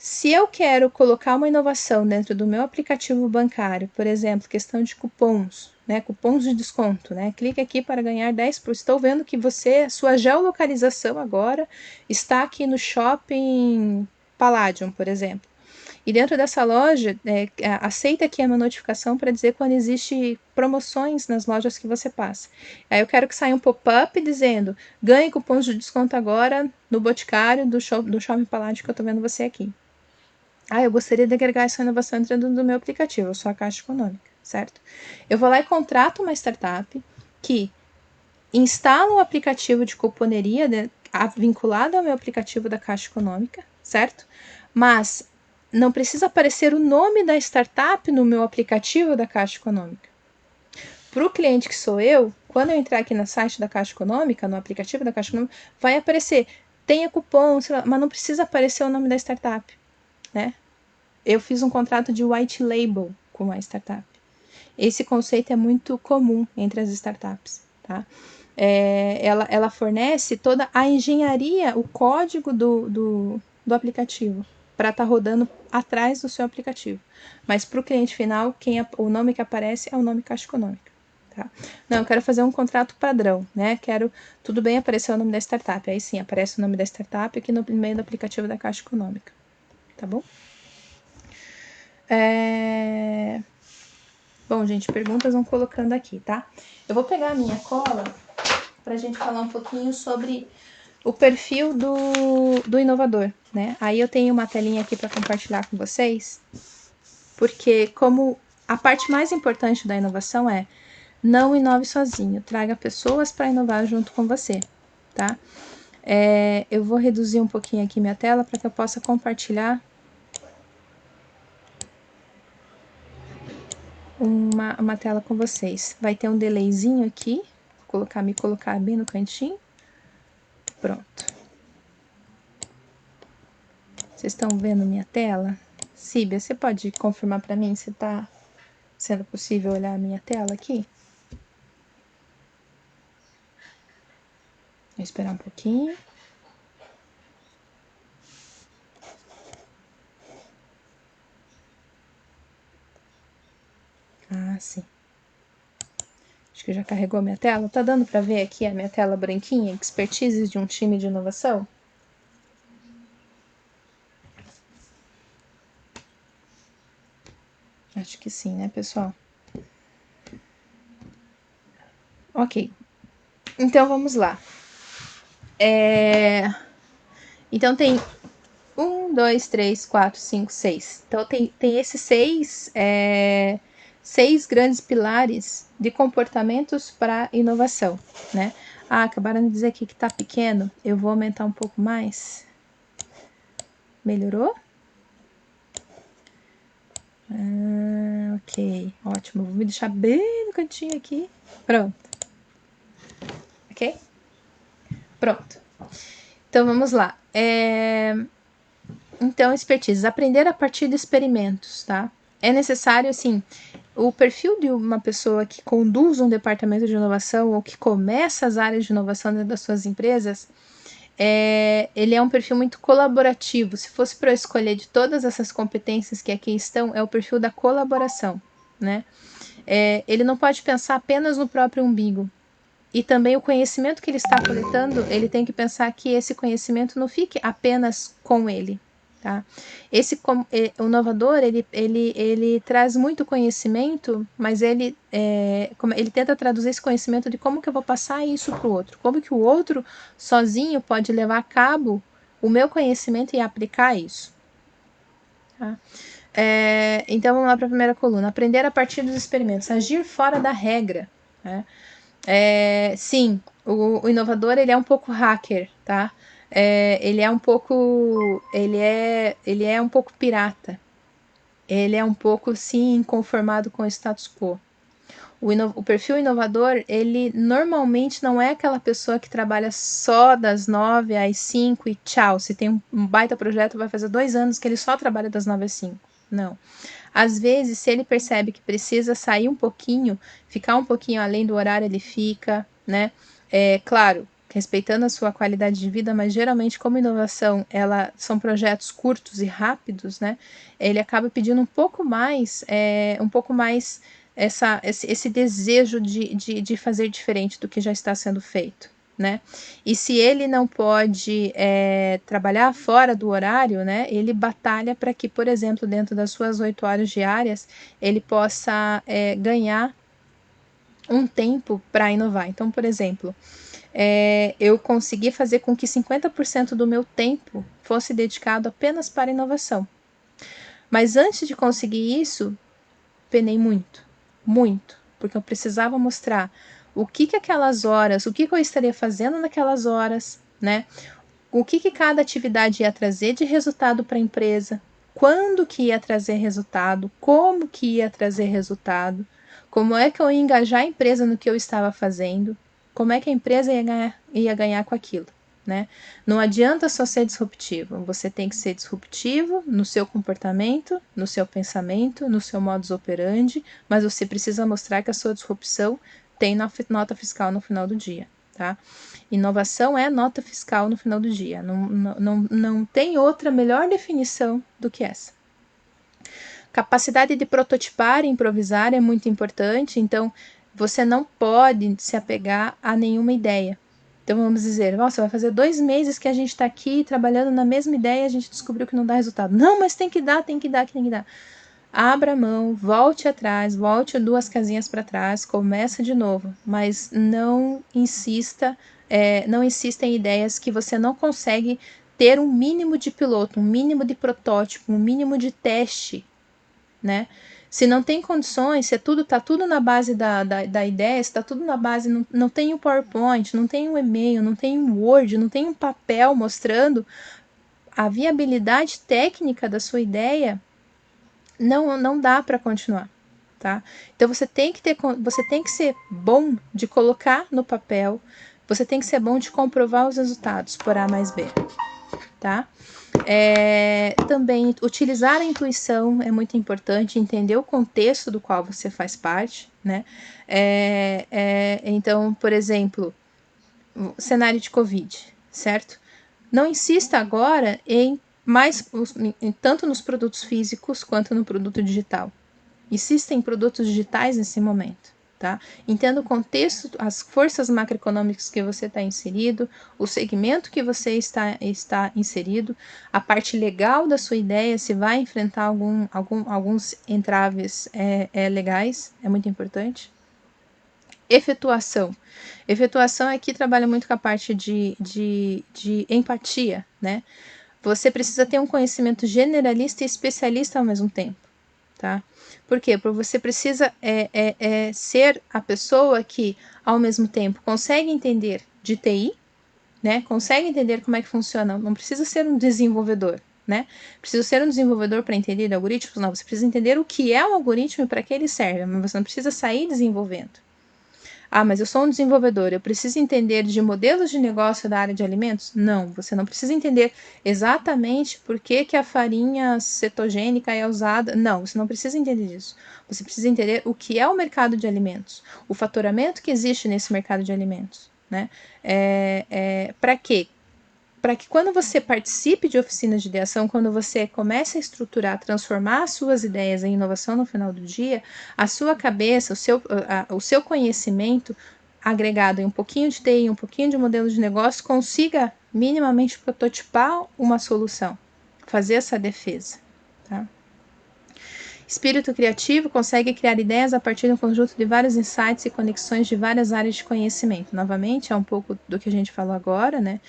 Se eu quero colocar uma inovação dentro do meu aplicativo bancário, por exemplo, questão de cupons, né, cupons de desconto, né, clique aqui para ganhar 10%. Estou vendo que sua geolocalização agora está aqui no Shopping Palladium, por exemplo. E dentro dessa loja, aceita aqui a minha notificação para dizer quando existe promoções nas lojas que você passa. Aí eu quero que saia um pop-up dizendo, ganhe cupons de desconto agora no Boticário do Shopping Palladium que eu estou vendo você aqui. Eu gostaria de agregar essa inovação dentro do meu aplicativo, eu sou a Caixa Econômica, certo? Eu vou lá e contrato uma startup que instala um aplicativo de cuponeria vinculado ao meu aplicativo da Caixa Econômica, certo? Mas não precisa aparecer o nome da startup no meu aplicativo da Caixa Econômica. Para o cliente que sou eu, quando eu entrar aqui no site da Caixa Econômica, no aplicativo da Caixa Econômica, vai aparecer, tenha cupom, sei lá, mas não precisa aparecer o nome da startup, né? Eu fiz um contrato de white label com a startup. Esse conceito é muito comum entre as startups, tá? Ela fornece toda a engenharia, o código do aplicativo para estar rodando atrás do seu aplicativo. Mas para o cliente final, o nome que aparece é o nome Caixa Econômica. Tá? Não, eu quero fazer um contrato padrão, né? Tudo bem aparecer o nome da startup. Aí sim, aparece o nome da startup aqui no meio do aplicativo da Caixa Econômica. Tá bom? Bom, gente, perguntas vão colocando aqui, tá? Eu vou pegar a minha cola pra gente falar um pouquinho sobre o perfil do inovador, né? Aí eu tenho uma telinha aqui para compartilhar com vocês, porque como a parte mais importante da inovação é não inove sozinho, traga pessoas para inovar junto com você, tá? Eu vou reduzir um pouquinho aqui minha tela para que eu possa compartilhar uma tela com vocês. Vai ter um delayzinho aqui, vou me colocar bem no cantinho. Pronto. Vocês estão vendo minha tela? Síbia, você pode confirmar para mim se tá sendo possível olhar a minha tela aqui? Vou esperar um pouquinho. Ah, sim. Acho que já carregou minha tela. Tá dando para ver aqui a minha tela branquinha? Expertises de um time de inovação? Acho que sim, né, pessoal? Ok. Então, vamos lá. Então, tem 1, 2, 3, 4, 5, 6. Então, tem esses seis grandes pilares de comportamentos para inovação, né? Ah, acabaram de dizer aqui que tá pequeno. Eu vou aumentar um pouco mais. Melhorou? Ok, ótimo. Vou me deixar bem no cantinho aqui. Pronto. Ok? Pronto. Então, vamos lá. Então, expertise. Aprender a partir de experimentos, tá? É necessário, assim, o perfil de uma pessoa que conduz um departamento de inovação ou que começa as áreas de inovação dentro das suas empresas, ele é um perfil muito colaborativo. Se fosse para eu escolher de todas essas competências que aqui estão, é o perfil da colaboração, né? Ele não pode pensar apenas no próprio umbigo. E também o conhecimento que ele está coletando, ele tem que pensar que esse conhecimento não fique apenas com ele, tá? O inovador, ele traz muito conhecimento, mas ele tenta traduzir esse conhecimento de como que eu vou passar isso para o outro, como que o outro sozinho pode levar a cabo o meu conhecimento e aplicar isso, tá? Então vamos lá para a primeira coluna. Aprender a partir dos experimentos, agir fora da regra, né? Sim, o inovador ele é um pouco hacker, tá? Ele é um pouco, ele é um pouco pirata. Ele é um pouco, sim, inconformado com o status quo. O perfil inovador, ele normalmente não é aquela pessoa que trabalha só das 9 às 5 e tchau. Se tem um baita projeto, vai fazer 2 anos que ele só trabalha das 9 às 5. Não. Às vezes, se ele percebe que precisa sair um pouquinho, ficar um pouquinho além do horário, ele fica, né? Claro, respeitando a sua qualidade de vida, mas geralmente, como inovação, são projetos curtos e rápidos, né? Ele acaba pedindo um pouco mais esse desejo de fazer diferente do que já está sendo feito, né? E se ele não pode trabalhar fora do horário, né? Ele batalha para que, por exemplo, dentro das suas 8 horas diárias, ele possa ganhar um tempo para inovar. Então, por exemplo, eu consegui fazer com que 50% do meu tempo fosse dedicado apenas para inovação. Mas antes de conseguir isso, penei muito, muito, porque eu precisava mostrar o que aquelas horas, o que eu estaria fazendo naquelas horas, né? O que cada atividade ia trazer de resultado para a empresa, quando que ia trazer resultado, como que ia trazer resultado, como é que eu ia engajar a empresa no que eu estava fazendo, como é que a empresa ia ganhar com aquilo. Né? Não adianta só ser disruptivo, você tem que ser disruptivo no seu comportamento, no seu pensamento, no seu modus operandi, mas você precisa mostrar que a sua disrupção tem nota fiscal no final do dia. Tá? Inovação é nota fiscal no final do dia, não tem outra melhor definição do que essa. Capacidade de prototipar e improvisar é muito importante, então você não pode se apegar a nenhuma ideia. Então vamos dizer, nossa, vai fazer 2 meses que a gente está aqui trabalhando na mesma ideia e a gente descobriu que não dá resultado. Não, mas tem que dar, tem que dar, tem que dar. abra a mão, volte atrás, volte 2 casinhas para trás, começa de novo, mas não insista, não insista em ideias que você não consegue ter um mínimo de piloto, um mínimo de protótipo, um mínimo de teste, né? Se não tem condições, se tá tudo na base da ideia, se tá tudo na base, não tem um PowerPoint, não tem um e-mail, não tem um Word, não tem um papel mostrando a viabilidade técnica da sua ideia, não dá para continuar, tá? Então você tem que ser bom de colocar no papel, você tem que ser bom de comprovar os resultados por A mais B, tá? Também utilizar a intuição é muito importante, entender o contexto do qual você faz parte, né? Então, por exemplo, cenário de Covid, certo? Não insista agora tanto nos produtos físicos quanto no produto digital. Existem produtos digitais nesse momento, tá? Entenda o contexto, as forças macroeconômicas que você está inserido, o segmento que você está inserido, a parte legal da sua ideia, se vai enfrentar alguns entraves legais, é muito importante. Efetuação. Efetuação aqui trabalha muito com a parte de empatia, né? Você precisa ter um conhecimento generalista e especialista ao mesmo tempo, tá? Por quê? Porque você precisa ser a pessoa que, ao mesmo tempo, consegue entender de TI, né? Consegue entender como é que funciona. Não precisa ser um desenvolvedor, né? Precisa ser um desenvolvedor para entender algoritmos? Não, você precisa entender o que é o algoritmo e para que ele serve, mas você não precisa sair desenvolvendo. Ah, mas eu sou um desenvolvedor, eu preciso entender de modelos de negócio da área de alimentos? Não, você não precisa entender exatamente por que a farinha cetogênica é usada. Não, você não precisa entender disso. Você precisa entender o que é o mercado de alimentos, o faturamento que existe nesse mercado de alimentos, né? Para quê? Para que quando você participe de oficinas de ideação, quando você comece a estruturar, transformar as suas ideias em inovação no final do dia, a sua cabeça, o seu conhecimento agregado em um pouquinho de TI, um pouquinho de modelo de negócio, consiga minimamente prototipar uma solução, fazer essa defesa, tá? Espírito criativo consegue criar ideias a partir de um conjunto de vários insights e conexões de várias áreas de conhecimento. Novamente, é um pouco do que a gente falou agora, né?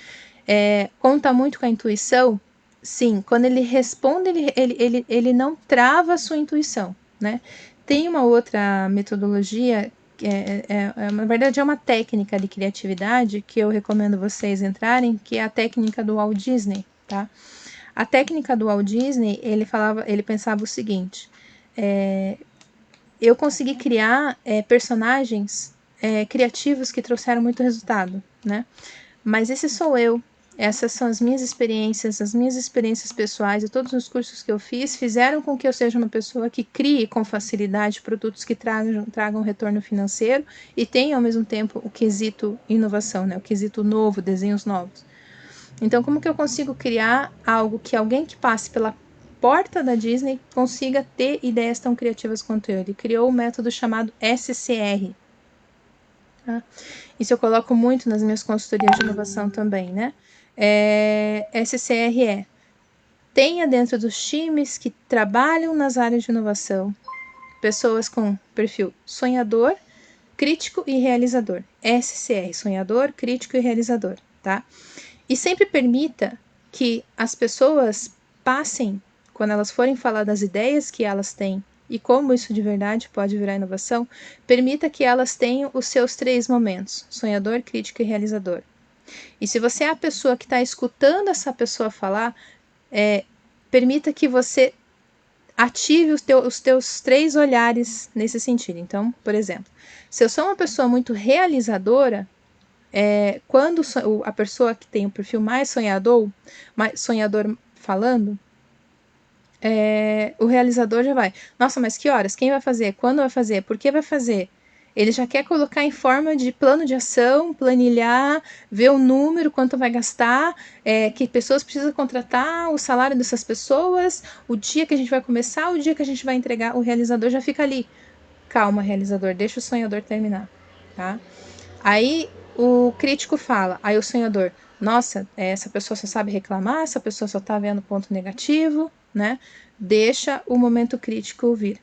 Conta muito com a intuição? Sim, quando ele responde, ele não trava a sua intuição, né? Tem uma outra metodologia, na verdade é uma técnica de criatividade que eu recomendo vocês entrarem, que é a técnica do Walt Disney, tá? A técnica do Walt Disney, ele pensava o seguinte, eu consegui criar personagens criativos que trouxeram muito resultado, né? Mas esse sou eu. Essas são as minhas experiências pessoais e todos os cursos que eu fiz fizeram com que eu seja uma pessoa que crie com facilidade produtos que tragam retorno financeiro e tenha ao mesmo tempo o quesito inovação, né? O quesito novo, desenhos novos. Então, como que eu consigo criar algo que alguém que passe pela porta da Disney consiga ter ideias tão criativas quanto eu? Ele criou um método chamado SCR. Tá? Isso eu coloco muito nas minhas consultorias de inovação também, né? SCR tenha dentro dos times que trabalham nas áreas de inovação pessoas com perfil sonhador, crítico e realizador. SCR, sonhador, crítico e realizador, tá? E sempre permita que as pessoas passem, quando elas forem falar das ideias que elas têm e como isso de verdade pode virar inovação, permita que elas tenham os seus 3 momentos, sonhador, crítico e realizador. E se você é a pessoa que está escutando essa pessoa falar, permita que você ative os teus 3 olhares nesse sentido. Então, por exemplo, se eu sou uma pessoa muito realizadora, quando a pessoa que tem o perfil mais sonhador falando, o realizador já vai, nossa, mas que horas? Quem vai fazer? Quando vai fazer? Por que vai fazer? Ele já quer colocar em forma de plano de ação, planilhar, ver o número, quanto vai gastar, que pessoas precisam contratar, o salário dessas pessoas, o dia que a gente vai começar, o dia que a gente vai entregar. O realizador já fica ali. Calma, realizador, deixa o sonhador terminar, tá? Aí o crítico fala, aí o sonhador, nossa, essa pessoa só sabe reclamar, essa pessoa só tá vendo ponto negativo, né? Deixa o momento crítico vir.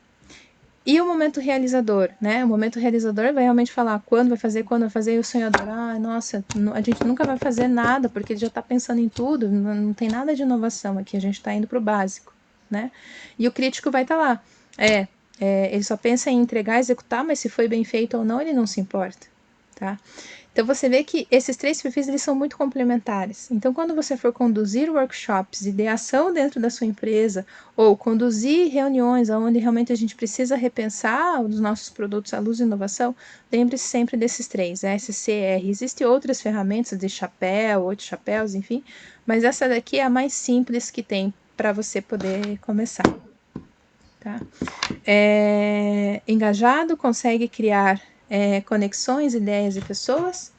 E o momento realizador, né? O momento realizador vai realmente falar quando vai fazer, e o sonhador, nossa, a gente nunca vai fazer nada, porque ele já está pensando em tudo, não tem nada de inovação aqui, a gente está indo para o básico, né? E o crítico vai estar lá. Ele só pensa em entregar, executar, mas se foi bem feito ou não, ele não se importa, tá? Então você vê que esses três perfis eles são muito complementares. Então quando você for conduzir workshops de ideação dentro da sua empresa ou conduzir reuniões onde realmente a gente precisa repensar os nossos produtos à luz de inovação, lembre-se sempre desses três, SCR. Existem outras ferramentas de chapéu, outros chapéus, enfim, mas essa daqui é a mais simples que tem para você poder começar. Tá? Engajado, consegue criar conexões, ideias e pessoas.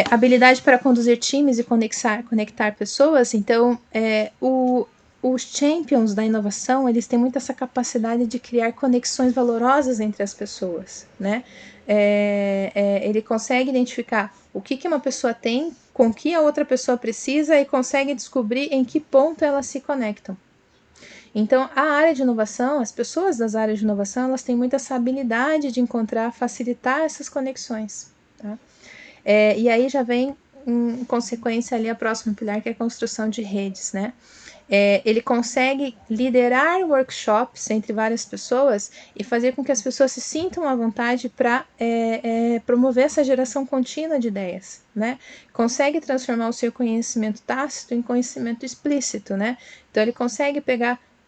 Habilidade para conduzir times e conectar pessoas. Então, os champions da inovação, eles têm muito essa capacidade de criar conexões valorosas entre as pessoas, né? Ele consegue identificar o que uma pessoa tem, com que a outra pessoa precisa e consegue descobrir em que ponto elas se conectam. Então, a área de inovação, as pessoas das áreas de inovação, elas têm muita essa habilidade de encontrar, facilitar essas conexões, tá? E aí já vem em consequência ali a próxima pilar, que é a construção de redes, né? Ele consegue liderar workshops entre várias pessoas e fazer com que as pessoas se sintam à vontade para promover essa geração contínua de ideias, né? Consegue transformar o seu conhecimento tácito em conhecimento explícito, né? Então ele consegue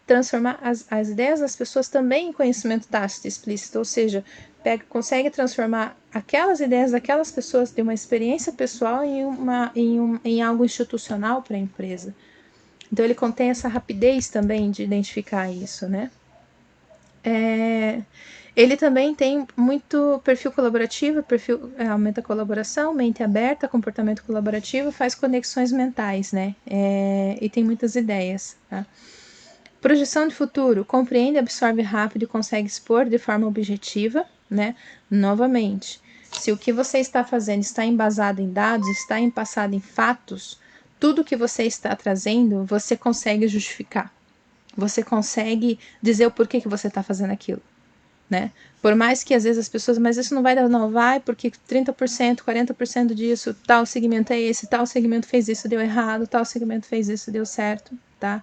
transformar as ideias das pessoas também em conhecimento tácito explícito, ou seja, consegue transformar aquelas ideias daquelas pessoas de uma experiência pessoal em algo institucional para a empresa. Então ele contém essa rapidez também de identificar isso, né? Ele também tem muito perfil colaborativo, aumenta a colaboração, mente aberta, comportamento colaborativo, faz conexões mentais, né? E tem muitas ideias, tá? Projeção de futuro, compreende, absorve rápido e consegue expor de forma objetiva, né? Novamente, se o que você está fazendo está embasado em dados, está embasado em fatos, tudo que você está trazendo, você consegue justificar. Você consegue dizer o porquê que você está fazendo aquilo, né? Por mais que às vezes as pessoas, mas isso não vai dar, não vai, porque 30%, 40% disso, tal segmento é esse, tal segmento fez isso, deu errado, tal segmento fez isso, deu certo, tá?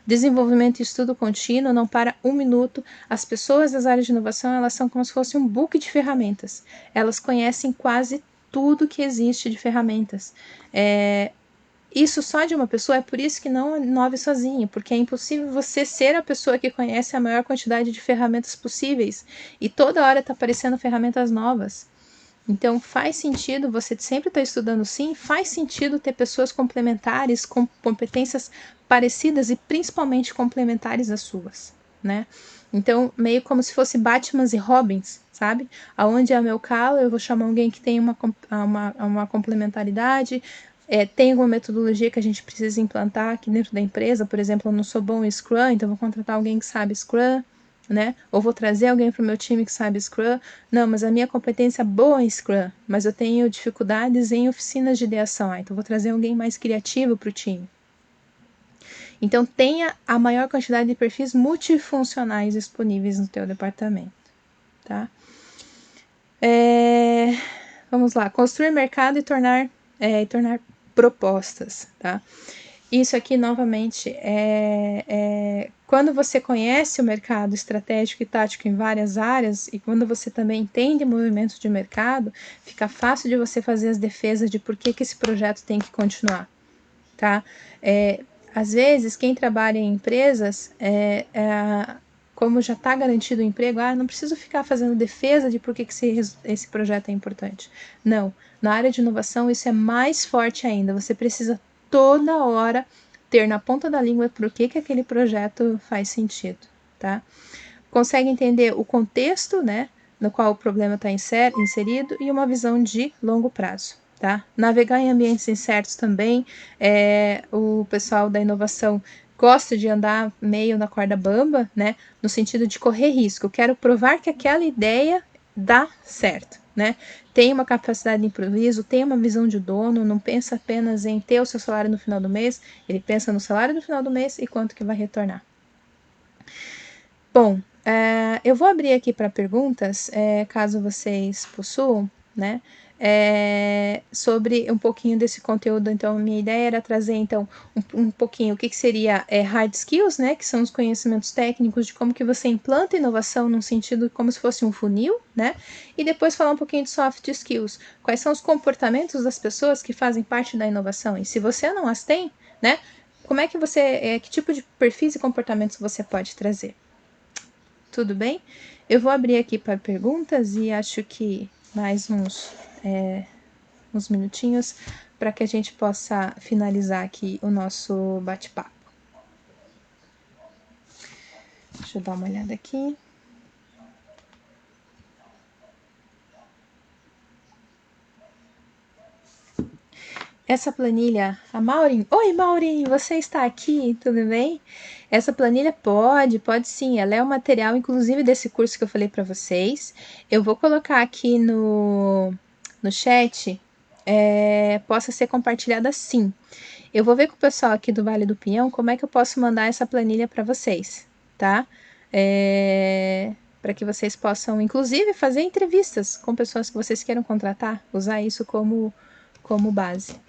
Desenvolvimento e estudo contínuo, não para um minuto. As pessoas das áreas de inovação, elas são como se fosse um book de ferramentas. Elas conhecem quase tudo que existe de ferramentas. Isso só de uma pessoa, é por isso que não inove sozinho, porque é impossível você ser a pessoa que conhece a maior quantidade de ferramentas possíveis e toda hora está aparecendo ferramentas novas. Então faz sentido você sempre estar estudando, sim, faz sentido ter pessoas complementares com competências parecidas e principalmente complementares às suas, né? Então, meio como se fosse Batmans e Robins, sabe? Aonde é o meu calo, eu vou chamar alguém que tem uma complementaridade. Tem alguma metodologia que a gente precisa implantar aqui dentro da empresa, por exemplo, eu não sou bom em Scrum, então vou contratar alguém que sabe Scrum, né? Ou vou trazer alguém para o meu time que sabe Scrum. Não, mas a minha competência é boa em Scrum, mas eu tenho dificuldades em oficinas de ideação. Então vou trazer alguém mais criativo para o time. Então tenha a maior quantidade de perfis multifuncionais disponíveis no teu departamento, tá? Vamos lá, construir mercado e tornar propostas, tá? Isso aqui, novamente, quando você conhece o mercado estratégico e tático em várias áreas e quando você também entende movimentos de mercado, fica fácil de você fazer as defesas de por que esse projeto tem que continuar, tá? Às vezes, quem trabalha em empresas, como já está garantido o emprego, não preciso ficar fazendo defesa de por que esse projeto é importante. Não, na área de inovação isso é mais forte ainda, você precisa toda hora ter na ponta da língua por que aquele projeto faz sentido, tá? Consegue entender o contexto, né, no qual o problema está inserido e uma visão de longo prazo, tá? Navegar em ambientes incertos também, o pessoal da inovação gosta de andar meio na corda bamba, né, no sentido de correr risco. Eu quero provar que aquela ideia dá certo, né? Tem uma capacidade de improviso, tem uma visão de dono, não pensa apenas em ter o seu salário no final do mês, ele pensa no salário no final do mês e quanto que vai retornar. Bom, eu vou abrir aqui para perguntas, caso vocês possuam, né? Sobre um pouquinho desse conteúdo. Então, minha ideia era trazer, então, um pouquinho o que seria hard skills, né? Que são os conhecimentos técnicos de como que você implanta inovação num sentido como se fosse um funil, né? E depois falar um pouquinho de soft skills. Quais são os comportamentos das pessoas que fazem parte da inovação? E se você não as tem, né? Como é que você, que tipo de perfis e comportamentos você pode trazer? Tudo bem? Eu vou abrir aqui para perguntas e acho que mais uns minutinhos para que a gente possa finalizar aqui o nosso bate-papo. Deixa eu dar uma olhada aqui. Essa planilha, a Maureen. Oi, Maureen, você está aqui, tudo bem? Essa planilha pode sim, ela é o material, inclusive, desse curso que eu falei para vocês. Eu vou colocar aqui no chat, possa ser compartilhada sim. Eu vou ver com o pessoal aqui do Vale do Pinhão como é que eu posso mandar essa planilha para vocês, tá? Para que vocês possam, inclusive, fazer entrevistas com pessoas que vocês queiram contratar, usar isso como base.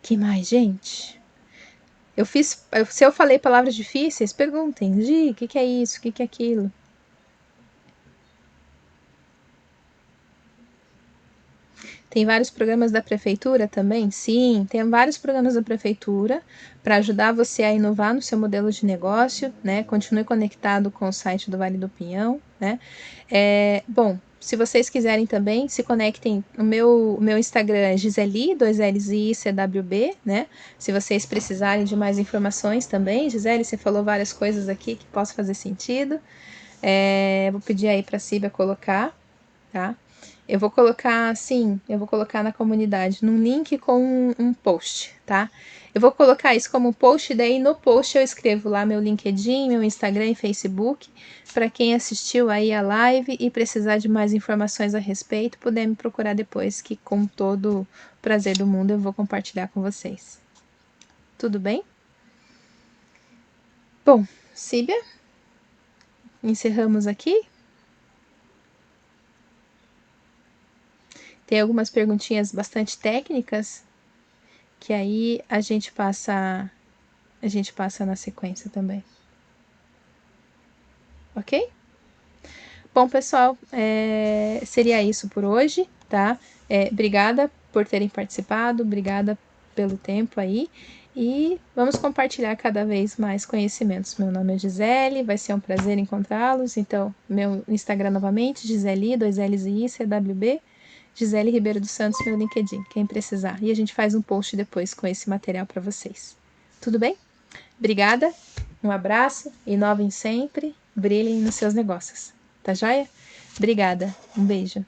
Que mais, gente? Se eu falei palavras difíceis, perguntem. Gi, o que é isso? O que é aquilo? Tem vários programas da prefeitura também? Sim, tem vários programas da prefeitura para ajudar você a inovar no seu modelo de negócio, né? Continue conectado com o site do Vale do Pinhão, né? Bom, se vocês quiserem também, se conectem. O meu Instagram é Giseli, 2Ls CWB, né? Se vocês precisarem de mais informações também, Gisele, você falou várias coisas aqui que possam fazer sentido. Vou pedir aí para a Síbia colocar, tá? Eu vou colocar, sim, eu vou colocar na comunidade, num link com um post, tá? Eu vou colocar isso como post, daí no post eu escrevo lá meu LinkedIn, meu Instagram e Facebook, para quem assistiu aí a live e precisar de mais informações a respeito, puder me procurar depois, que com todo o prazer do mundo eu vou compartilhar com vocês. Tudo bem? Bom, Síbia, encerramos aqui. Tem algumas perguntinhas bastante técnicas que aí a gente passa na sequência também. Ok? Bom, pessoal, seria isso por hoje, tá? Obrigada por terem participado, obrigada pelo tempo aí. E vamos compartilhar cada vez mais conhecimentos. Meu nome é Gisele, vai ser um prazer encontrá-los. Então, meu Instagram novamente, Giseli, 2Ls e I, CWB. Gisele Ribeiro dos Santos, meu LinkedIn, quem precisar. E a gente faz um post depois com esse material para vocês. Tudo bem? Obrigada, um abraço, inovem sempre, brilhem nos seus negócios. Tá joia? Obrigada, um beijo.